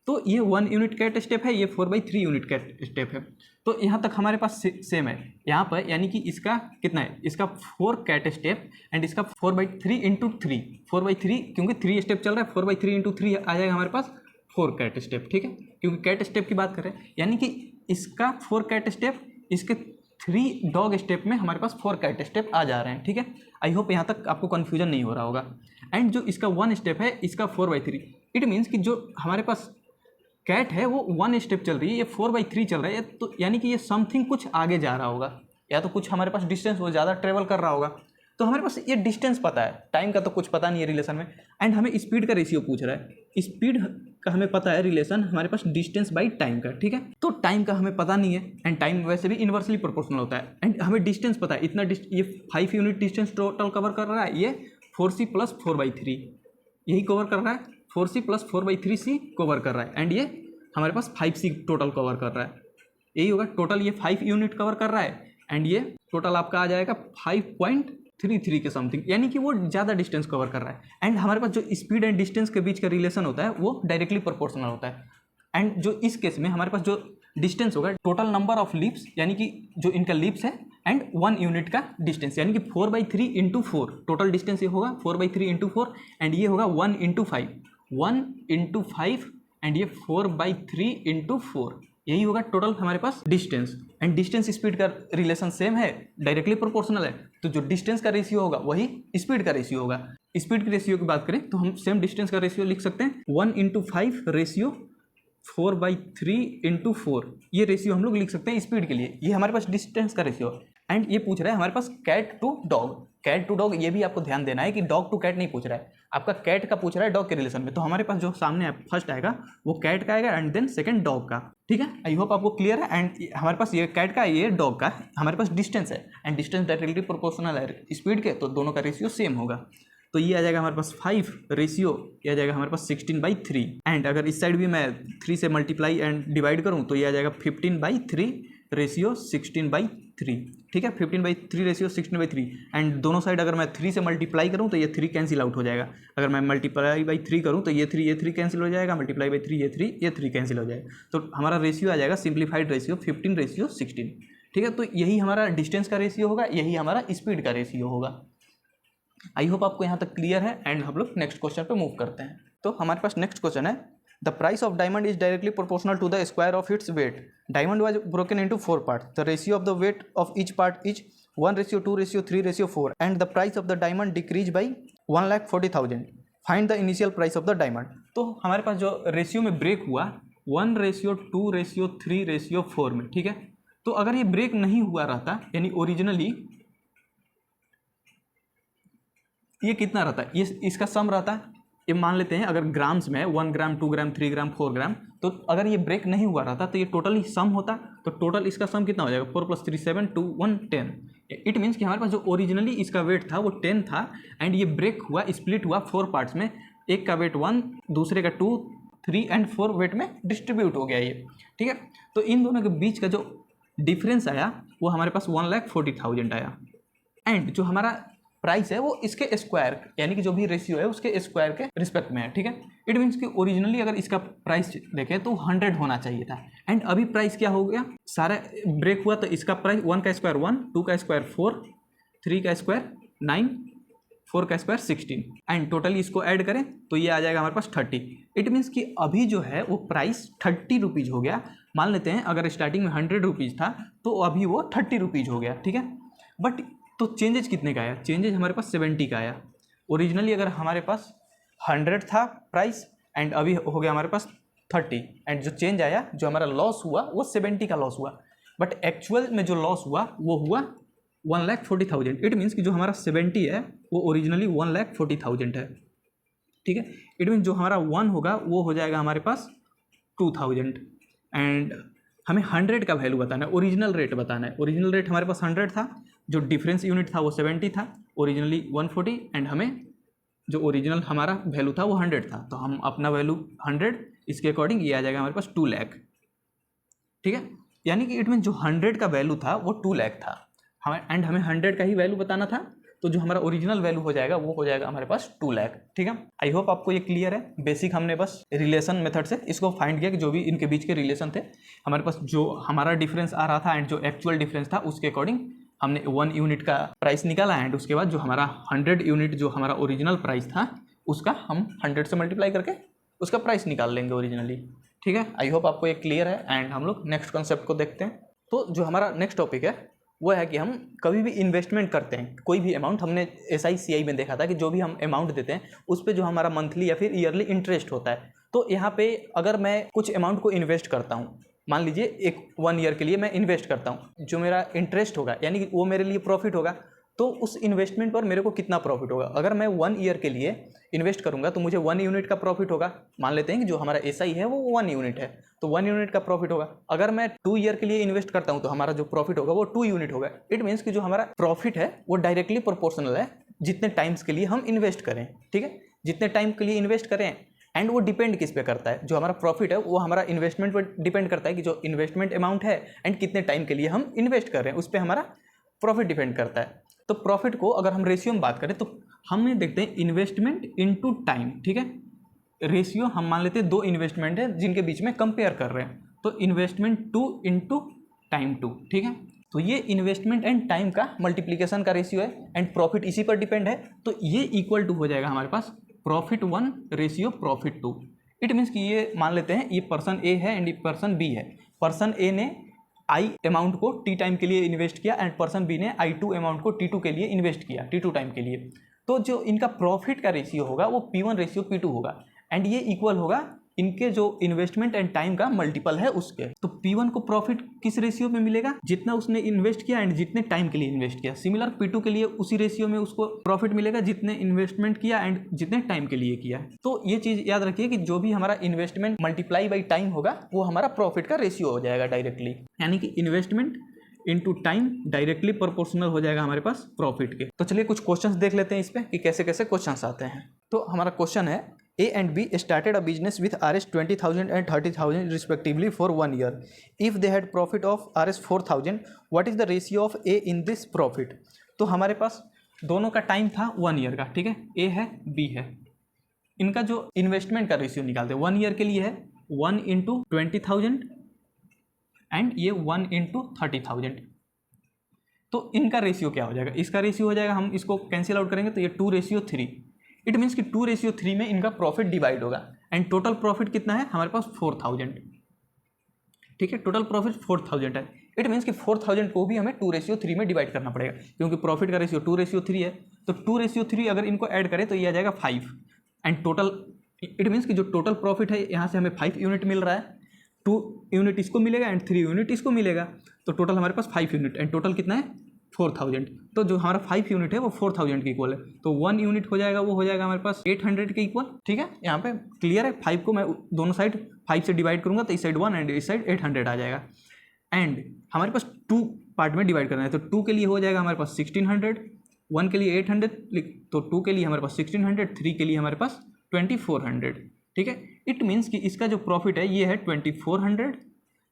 तो ये 1 यूनिट कैट स्टेप है, ये 4/3 यूनिट कैट स्टेप है। तो यहाँ तक हमारे पास सेम है यहाँ पर, यानी कि इसका कितना है, इसका 4 कैट स्टेप एंड इसका 4/3 इंटू 3 4/3, क्योंकि 3 स्टेप चल रहा है, 4/3 इंटू 3 आ जाएगा हमारे पास 4 कैट स्टेप, ठीक है, क्योंकि कैट स्टेप की बात कर रहे हैं, यानी कि इसका 4 कैट स्टेप, इसके 3 डॉग स्टेप में हमारे पास 4 कैट स्टेप आ जा रहे हैं, ठीक है। आई होप यहाँ तक आपको कन्फ्यूजन नहीं हो रहा होगा। एंड जो इसका 1 स्टेप है, इसका 4/3, इट मीन्स कि जो हमारे पास कैट है वो 1 स्टेप चल रही है, ये 4/3 चल रहा है, तो यानी कि ये समथिंग कुछ आगे जा रहा होगा, या तो कुछ हमारे पास डिस्टेंस वो ज़्यादा ट्रेवल कर रहा होगा। तो हमारे पास ये डिस्टेंस पता है, टाइम का तो कुछ पता नहीं है रिलेशन में, एंड हमें स्पीड का रेशियो पूछ रहा है। स्पीड का हमें पता है रिलेशन हमारे पास डिस्टेंस बाई टाइम का, ठीक है। तो टाइम का हमें पता नहीं है, एंड टाइम वैसे भी इन्वर्सली प्रोपोर्शनल होता है, एंड हमें डिस्टेंस पता है इतना ये 5 यूनिट डिस्टेंस टोटल कवर कर रहा है, ये 4c + 4/3 यही कवर कर रहा है, 4c + 4/3c कवर कर रहा है, एंड ये हमारे पास 5c टोटल कवर कर रहा है, यही होगा टोटल, ये 5 यूनिट कवर कर रहा है, एंड ये टोटल आपका आ जाएगा 5.33 के समथिंग, यानी कि वो ज़्यादा डिस्टेंस कवर कर रहा है। एंड हमारे पास जो स्पीड एंड डिस्टेंस के बीच का रिलेशन होता है वो डायरेक्टली प्रोपोर्शनल होता है। एंड जो इस केस में हमारे पास जो डिस्टेंस होगा, टोटल नंबर ऑफ लीप्स, यानी कि जो इनका लीप्स है, एंड 1 यूनिट का डिस्टेंस, यानी कि 4/3 इंटू 4 टोटल डिस्टेंस ये होगा 4/3 इंटू 4, एंड ये होगा 1 इंटू 5 1 इंटू 5, एंड ये 4/3 इंटू 4, यही होगा टोटल हमारे पास डिस्टेंस। एंड डिस्टेंस स्पीड का रिलेशन सेम है, डायरेक्टली प्रोपोर्शनल है, तो जो डिस्टेंस का रेशियो होगा वही स्पीड का रेशियो होगा। स्पीड के रेशियो की बात करें तो हम सेम डिस्टेंस का रेशियो लिख सकते हैं, 1 इंटू 5 रेशियो 4/3 इंटू 4, ये रेशियो हम लोग लिख सकते हैं स्पीड के लिए। ये हमारे पास डिस्टेंस का रेशियो है। एंड ये पूछ रहा है हमारे पास कैट टू डॉग, ये भी आपको ध्यान देना है कि डॉग टू कैट नहीं पूछ रहा है, आपका कैट का पूछ रहा है डॉग के रिलेशन में। तो हमारे पास जो सामने फर्स्ट आएगा वो कैट का आएगा, एंड देन सेकंड डॉग का, ठीक है। आई होप आपको क्लियर है। एंड हमारे पास ये कैट का, ये डॉग का, हमारे पास डिस्टेंस है, एंड डिस्टेंस डायरेक्टली प्रोपोर्शनल है स्पीड के, तो दोनों का रेशियो सेम होगा। तो ये आ जाएगा हमारे पास 5 रेशियो, ये आ जाएगा हमारे पास 16/3, एंड अगर इस साइड भी मैं 3 से मल्टीप्लाई एंड डिवाइड करूँ तो ये आ जाएगा 15/3 रेशियो 16/3, ठीक है, 15/3 रेशियो 16/3, एंड दोनों साइड अगर मैं 3 से मल्टीप्लाई करूँ तो ये 3 कैंसिल आउट हो जाएगा। अगर मैं मल्टीप्लाई/3 करूँ तो ये 3 कैंसिल हो जाएगा, मल्टीप्लाई/3 ये 3 कैंसिल हो जाएगा, तो हमारा रेशियो आ जाएगा सिंप्लीफाइड रेशियो 15/16, ठीक है। तो यही हमारा डिस्टेंस का रेशियो होगा, यही हमारा स्पीड का रेशियो होगा। आई होप आपको यहाँ तक क्लियर है। एंड हम लोग नेक्स्ट क्वेश्चन पे मूव करते हैं। तो हमारे पास नेक्स्ट क्वेश्चन है, the price of diamond is directly proportional to the square of its weight. Diamond was broken into 4 parts, the ratio of the weight of each part is 1:2:3:4, and the price of the diamond decrease by 1,40,000। Find the initial price of the diamond. तो हमारे पास जो ratio में break हुआ 1:2:3:4 में, ठीक है। तो अगर ये ब्रेक नहीं हुआ रहता, यानी ओरिजिनली ये कितना रहता है, ये इसका सम रहता है, ये मान लेते हैं अगर ग्राम्स में 1 ग्राम 2 ग्राम 3 ग्राम 4 ग्राम, तो अगर ये ब्रेक नहीं हुआ रहता तो ये टोटली सम होता, तो टोटल इसका सम कितना हो जाएगा 4 + 3 7 2 1 10। इट मीन्स कि हमारे पास जो ओरिजिनली इसका वेट था वो 10 था, एंड ये ब्रेक हुआ, स्प्लिट हुआ 4 पार्ट्स में, एक का वेट 1, दूसरे का 2 3 एंड 4 वेट में डिस्ट्रीब्यूट हो गया ये, ठीक है। तो इन दोनों के बीच का जो डिफरेंस आया वो हमारे पास 1,40,000 आया, एंड जो हमारा प्राइस है वो इसके स्क्वायर, यानी कि जो भी रेशियो है उसके स्क्वायर के रिस्पेक्ट में है, ठीक है। इट मीन्स कि ओरिजिनली अगर इसका प्राइस देखें तो 100 होना चाहिए था, एंड अभी प्राइस क्या हो गया, सारा ब्रेक हुआ तो इसका प्राइस 1 का स्क्वायर 1, 2 का स्क्वायर 4, 3 का स्क्वायर 9, 4 का स्क्वायर 16, एंड टोटली इसको ऐड करें तो ये आ जाएगा हमारे पास 30। इट मीन्स कि अभी जो है वो प्राइस 30 रुपीज़ हो गया। मान लेते हैं अगर स्टार्टिंग में 100 रुपीज़ था तो अभी वो 30 रुपीज़ हो गया, ठीक है। बट तो चेंजेज कितने का आया, चेंजेज हमारे पास 70 का आया। ओरिजिनली अगर हमारे पास 100 था प्राइस, एंड अभी हो गया हमारे पास 30, एंड जो चेंज आया, जो हमारा लॉस हुआ वो 70 का लॉस हुआ, बट एक्चुअल में जो लॉस हुआ वो हुआ 1,40,000। इट मीन्स कि जो हमारा 70 है वो ओरिजिनली 1,40,000 है। ठीक है। इट मीन जो हमारा 1 होगा वो हो जाएगा हमारे पास 2000 एंड हमें 100 का वैल्यू बताना है, ओरिजिनल रेट बताना है। ओरिजिनल रेट हमारे पास 100 था, जो डिफरेंस यूनिट था वो 70 था, ओरिजिनली 140 एंड हमें जो ओरिजिनल हमारा वैल्यू था वो 100 था, तो हम अपना वैल्यू 100 इसके अकॉर्डिंग ये आ जाएगा हमारे पास 2 लाख। ठीक है, यानी कि इट मीन जो 100 का वैल्यू था वो 2 लाख था हमें, एंड हमें 100 का ही वैल्यू बताना था, तो जो हमारा ओरिजिनल वैल्यू हो जाएगा वो हो जाएगा हमारे पास 2 लाख। ठीक है, आई होप आपको ये क्लियर है। बेसिक हमने बस रिलेशन मेथड से इसको फाइंड किया कि जो भी इनके बीच के रिलेशन थे, हमारे पास जो हमारा डिफरेंस आ रहा था एंड जो एक्चुअल डिफरेंस था उसके अकॉर्डिंग हमने 1 यूनिट का प्राइस निकाला एंड उसके बाद जो हमारा 100 यूनिट जो हमारा ओरिजिनल प्राइस था उसका हम 100 से मल्टीप्लाई करके उसका प्राइस निकाल लेंगे ओरिजिनली। ठीक है, आई होप आपको ये क्लियर है एंड हम लोग नेक्स्ट कॉन्सेप्ट को देखते हैं। तो जो हमारा नेक्स्ट टॉपिक है वो है कि हम कभी भी इन्वेस्टमेंट करते हैं कोई भी अमाउंट, हमने SICI में देखा था कि जो भी हम अमाउंट देते हैं उस पर जो हमारा मंथली या फिर ईयरली इंटरेस्ट होता है, तो यहाँ पे अगर मैं कुछ अमाउंट को इन्वेस्ट करता हूँ, मान लीजिए 1 ईयर के लिए मैं इन्वेस्ट करता हूँ, जो मेरा इंटरेस्ट होगा यानी कि वो मेरे लिए प्रॉफिट होगा, तो उस इन्वेस्टमेंट पर मेरे को कितना प्रॉफिट होगा। अगर मैं 1 ईयर के लिए इन्वेस्ट करूंगा तो मुझे 1 यूनिट का प्रॉफिट होगा। मान लेते हैं कि जो हमारा SI है वो 1 यूनिट है, तो 1 यूनिट का प्रॉफिट होगा। अगर मैं 2 ईयर के लिए इन्वेस्ट करता हूं तो हमारा जो प्रॉफिट होगा वो 2 यूनिट होगा। इट मीन्स कि जो हमारा प्रॉफिट है वो डायरेक्टली प्रोपोर्शनल है जितने टाइम्स के लिए हम इन्वेस्ट करें। ठीक है, जितने टाइम के लिए इन्वेस्ट करें, एंड वो डिपेंड किस पे करता है, जो हमारा प्रॉफिट है वो हमारा इन्वेस्टमेंट पर डिपेंड करता है कि जो इन्वेस्टमेंट अमाउंट है एंड कितने टाइम के लिए हम इन्वेस्ट कर रहे हैं उस पर हमारा प्रॉफिट डिपेंड करता है। तो प्रॉफिट को अगर हम रेशियो में बात करें तो हमें देखते हैं इन्वेस्टमेंट इनटू टाइम। ठीक है, रेशियो हम मान लेते हैं 2 इन्वेस्टमेंट है जिनके बीच में कंपेयर कर रहे हैं, तो इन्वेस्टमेंट 2 इंटू टाइम 2। ठीक है, तो ये इन्वेस्टमेंट एंड टाइम का मल्टीप्लीकेशन का रेशियो है एंड प्रॉफिट इसी पर डिपेंड है, तो ये इक्वल टू हो जाएगा हमारे पास profit 1 ratio profit 2। It means कि ये मान लेते हैं ये पर्सन ए है एंड ये पर्सन बी है। पर्सन ए ने I अमाउंट को T टाइम के लिए इन्वेस्ट किया एंड पर्सन बी ने I2 अमाउंट को T2 के लिए इन्वेस्ट किया, T2 टाइम के लिए। तो जो इनका प्रॉफिट का रेशियो होगा वो P1 रेशियो P2 होगा एंड ये इक्वल होगा इनके जो इन्वेस्टमेंट एंड टाइम का मल्टीपल है उसके। तो P1 को प्रॉफिट किस रेशियो में मिलेगा, जितना उसने इन्वेस्ट किया एंड जितने टाइम के लिए इन्वेस्ट किया। सिमिलर P2 के लिए उसी रेशियो में उसको प्रॉफिट मिलेगा जितने इन्वेस्टमेंट किया एंड जितने टाइम के लिए किया। तो ये चीज़ याद रखिए कि जो भी हमारा इन्वेस्टमेंट मल्टीप्लाई बाई टाइम होगा वो हमारा प्रॉफिट का रेशियो हो जाएगा डायरेक्टली, यानी कि investment into time directly proportional हो जाएगा हमारे पास प्रॉफिट के। तो चलिए कुछ क्वेश्चंस देख लेते हैं इस पे कि कैसे कैसे क्वेश्चंस आते हैं। तो हमारा क्वेश्चन है A and B started a business with Rs 20,000 and 30,000 respectively for 1 year. If they had profit of Rs 4,000, what is the ratio of A in this profit? तो हमारे पास दोनों का टाइम था 1 ईयर का। ठीक है, A है B है, इनका जो इन्वेस्टमेंट का रेशियो निकालते हैं 1 ईयर के लिए है 1 इंटू 20,000 एंड ये 1 इंटू 30,000। तो इनका रेशियो क्या हो जाएगा, इसका रेशियो हो जाएगा, हम इसको कैंसिल आउट करेंगे तो ये 2:3। इट मीन्स कि 2:3 में इनका प्रॉफिट डिवाइड होगा एंड टोटल प्रॉफिट कितना है हमारे पास 4,000। ठीक है, टोटल प्रॉफिट 4,000 है। इट मीन्स कि 4,000 को भी हमें 2:3 में डिवाइड करना पड़ेगा क्योंकि प्रॉफिट का रेशियो 2:3 है। तो 2:3 अगर इनको ऐड करें तो ये आ जाएगा 5 एंड टोटल। इट मीन्स कि जो टोटल प्रॉफिट है यहाँ से हमें 5 यूनिट मिल रहा है, 2 यूनिट इसको मिलेगा एंड 3 यूनिट इसको मिलेगा, तो टोटल हमारे पास 5 यूनिट एंड टोटल कितना है 4,000। तो जो हमारा 5 यूनिट है वो 4,000 के इक्वल है, तो 1 यूनिट हो जाएगा वो हो जाएगा हमारे पास 800 के इक्वल। ठीक है, यहाँ पे क्लियर है। 5 को मैं दोनों साइड 5 से डिवाइड करूंगा तो इस साइड 1 एंड इस साइड 800 आ जाएगा। एंड हमारे पास 2 पार्ट में डिवाइड करना है, तो 2 के लिए हो जाएगा हमारे पास 1600, 1 के लिए 800, तो 2 के लिए हमारे पास 1600, 3 के लिए हमारे पास 2400। ठीक है, इट मीन्स कि इसका जो प्रॉफिट है ये है 2400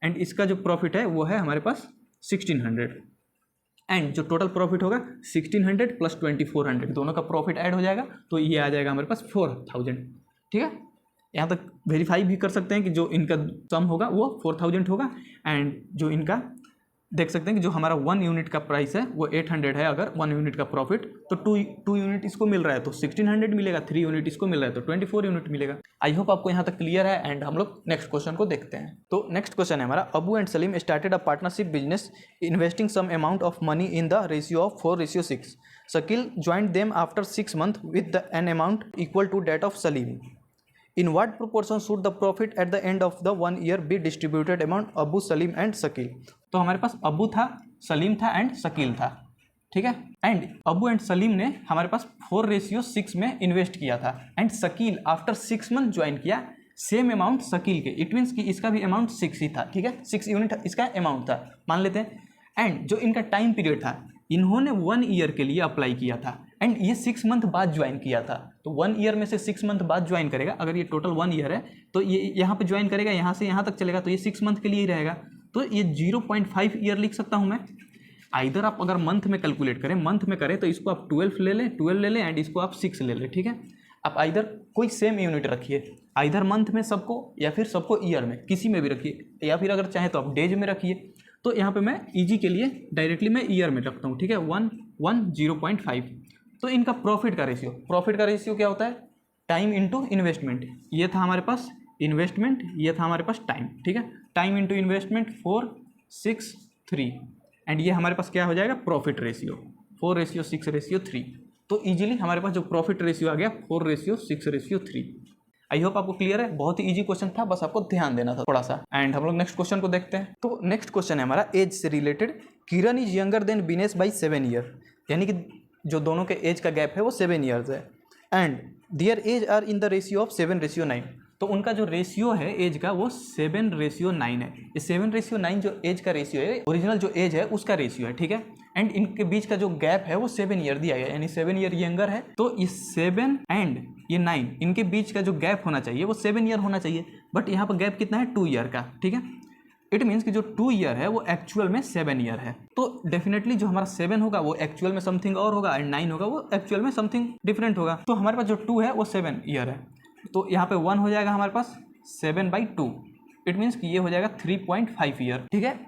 एंड इसका जो प्रॉफिट है वो है हमारे पास 1600 एंड जो टोटल प्रॉफिट होगा 1600 प्लस 2400 दोनों का प्रॉफिट ऐड हो जाएगा तो ये आ जाएगा हमारे पास 4,000। ठीक है, यहाँ तक वेरीफाई भी कर सकते हैं कि जो इनका सम होगा वो 4,000 होगा एंड जो इनका देख सकते हैं कि जो हमारा 1 यूनिट का प्राइस है वो 800 है। अगर 1 यूनिट का प्रॉफिट तो 2 यूनिट इसको मिल रहा है तो 1600 मिलेगा, 3 यूनिट इसको मिल रहा है तो 24 यूनिट मिलेगा। आई होप आपको यहाँ तक क्लियर है एंड हम लोग नेक्स्ट क्वेश्चन को देखते हैं। तो नेक्स्ट क्वेश्चन है हमारा, Abu and Salim started a partnership business investing some amount of money in the ratio of 4:6। Shakeel joined them after 6 months with an amount equal to that of Salim. In what proportion should the profit at the end of the 1 year be distributed among Abu, Salim and Shakil? तो हमारे पास अबू था, सलीम था and Shakeel था। ठीक है। And Abu and Salim ने हमारे पास 4:6 में इन्वेस्ट किया था and Shakeel after 6 month join किया, सेम अमाउंट शकील के, इट मीन्स कि इसका भी अमाउंट 6 ही था, ठीक है, 6 यूनिट इसका अमाउंट था मान लेते हैं। एंड जो इनका टाइम पीरियड था, इन्होंने 1 ईयर के लिए अप्लाई किया था एंड ये 6 मंथ बाद ज्वाइन किया था, तो 1 ईयर में से 6 मंथ बाद ज्वाइन करेगा। अगर ये टोटल 1 ईयर है तो ये यहाँ पे ज्वाइन करेगा, यहाँ से यहाँ तक चलेगा, तो ये 6 मंथ के लिए ही रहेगा, तो ये 0.5 ईयर लिख सकता हूँ मैं। आइधर आप अगर मंथ में कैलकुलेट करें, मंथ में करें तो इसको आप 12 ले लें एंड इसको आप 6 ले लें, ठीक है। आप आइधर कोई सेम यूनिट रखिए, आइधर मंथ में सबको या फिर सबको ईयर में, किसी में भी रखिए, या फिर अगर चाहें तो आप डेज में रखिए। तो यहाँ पे मैं इजी के लिए डायरेक्टली मैं ईयर में रखता हूँ, ठीक है, 0.5। तो इनका प्रॉफिट का रेशियो क्या होता है, टाइम इंटू इन्वेस्टमेंट। ये था हमारे पास इन्वेस्टमेंट, ये था हमारे पास टाइम, ठीक है, टाइम इंटू इन्वेस्टमेंट 4:6:3 एंड ये हमारे पास क्या हो जाएगा, प्रॉफिट रेशियो 4:6:3। तो इजीली हमारे पास जो प्रॉफिट रेशियो आ गया 4:6:3। आई होप आपको क्लियर है, बहुत ही इजी क्वेश्चन था, बस आपको ध्यान देना था थोड़ा सा। एंड हम लोग नेक्स्ट क्वेश्चन को देखते हैं। तो नेक्स्ट क्वेश्चन है हमारा एज से related, Kiran is younger than Vinesh by 7 year, यानी कि जो दोनों के एज का गैप है वो 7 ईयर्स है and their age are in the ratio of 7:9। तो उनका जो रेशियो है एज का वो 7:9 है। ये 7:9 जो एज का रेशियो है, ओरिजिनल जो एज है उसका रेशियो है, ठीक है। एंड इनके बीच का जो गैप है वो 7 ईयर दिया गया है, यानी 7 ईयर यंगर है। तो ये 7 एंड ये 9 इनके बीच का जो गैप होना चाहिए वो 7 ईयर होना चाहिए, बट यहाँ पर गैप कितना है 2 ईयर का, ठीक है। इट मीन्स कि जो 2 ईयर है वो एक्चुअल में 7 ईयर है। तो डेफिनेटली जो हमारा 7 होगा वो एक्चुअल में समथिंग और होगा एंड 9 होगा वो एक्चुअल में समथिंग डिफरेंट होगा। तो हमारे पास जो 2 है वो 7 ईयर है, तो यहाँ पे 1 हो जाएगा हमारे पास 7/2। इट मीन्स कि ये हो जाएगा 3.5 ईयर, ठीक है।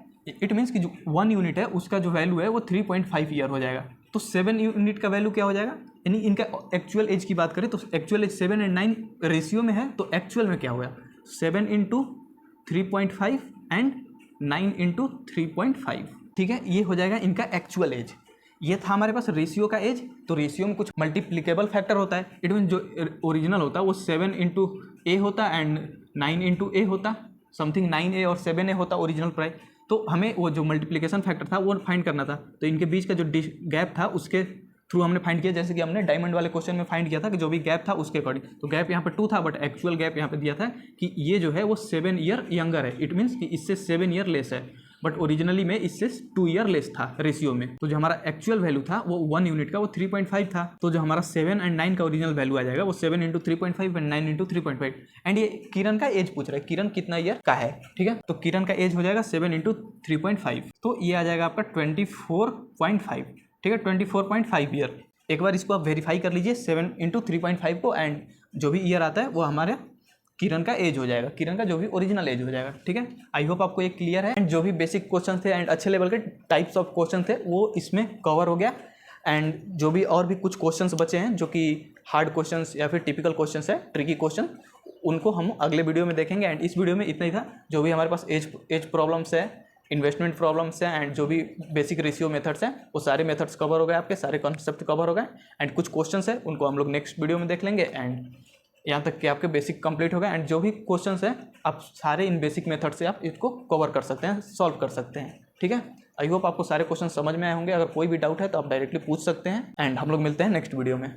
इट मीन्स कि जो 1 यूनिट है उसका जो वैल्यू है वो 3.5 ईयर हो जाएगा। तो 7 यूनिट का वैल्यू क्या हो जाएगा, यानी इनका एक्चुअल एज की बात करें तो एक्चुअल एज 7 एंड 9 रेशियो में है, तो एक्चुअल में क्या होगा 7 × 3.5 एंड 9 × 3.5, ठीक है। ये हो जाएगा इनका एक्चुअल एज। ये था हमारे पास रेशियो का एज। तो रेशियो में कुछ मल्टीप्लिकेबल फैक्टर होता है, इट मीन जो ओरिजिनल होता है वो 7 × a होता एंड 9 × a होता, समथिंग 9a और 7a होता ओरिजिनल प्राइस। तो हमें वो जो मल्टीप्लिकेशन फैक्टर था वो फाइंड करना था, तो इनके बीच का जो गैप था उसके थ्रू हमने फाइंड किया, जैसे कि हमने डायमंड वाले क्वेश्चन में फाइंड किया था कि जो भी गैप था उसके अकॉर्डिंग। तो गैप यहाँ पे 2 था, बट एक्चुअल गैप यहाँ पे दिया था कि ये जो है वो 7 ईयर यंगर है। इट मीन्स कि इससे 7 ईयर लेस है, बट ओरिजिनली में इससे 2 ईयर लेस था रेशियो में। तो जो हमारा एक्चुअल वैल्यू था वो 1 यूनिट का वो 3.5 था। तो जो हमारा 7 एंड 9 का ओरिजिनल वैल्यू आ जाएगा वो 7 × 3.5 एंड 9 × 3.5। एंड ये किरण का एज पूछ रहा है, किरण कितना ईयर का है, ठीक है। तो किरण का एज हो जाएगा 7 × 3.5, तो ये आ जाएगा आपका 24.5, ठीक है, 24.5 ईयर। एक बार इसको आप वेरीफाई कर लीजिए 7 × 3.5 को, एंड जो भी ईयर आता है वो हमारे किरण का एज हो जाएगा, किरण का जो भी ओरिजिनल एज हो जाएगा, ठीक है। आई होप आपको ये क्लियर है। एंड जो भी बेसिक क्वेश्चन थे एंड अच्छे लेवल के टाइप्स ऑफ क्वेश्चन थे वो इसमें कवर हो गया। एंड जो भी और भी कुछ क्वेश्चंस बचे हैं जो कि हार्ड क्वेश्चंस या फिर टिपिकल क्वेश्चंस है, ट्रिकी क्वेश्चन, उनको हम अगले वीडियो में देखेंगे। एंड इस वीडियो में इतना ही था। जो भी हमारे पास एज प्रॉब्लम्स है, इन्वेस्टमेंट प्रॉब्लम्स हैं एंड जो भी बेसिक रेशियो मेथड्स हैं वो सारे मेथड्स कवर हो गए, आपके सारे कॉन्सेप्ट कवर हो गए। एंड कुछ क्वेश्चंस हैं उनको हम लोग नेक्स्ट वीडियो में देख लेंगे। एंड यहाँ तक कि आपके बेसिक कंप्लीट हो गए। एंड जो भी क्वेश्चंस हैं आप सारे इन बेसिक मेथड से आप इसको कवर कर सकते हैं, सॉल्व कर सकते हैं, ठीक है। आई होप आपको सारे क्वेश्चन समझ में आए होंगे। अगर कोई भी डाउट है तो आप डायरेक्टली पूछ सकते हैं। एंड हम लोग मिलते हैं नेक्स्ट वीडियो में।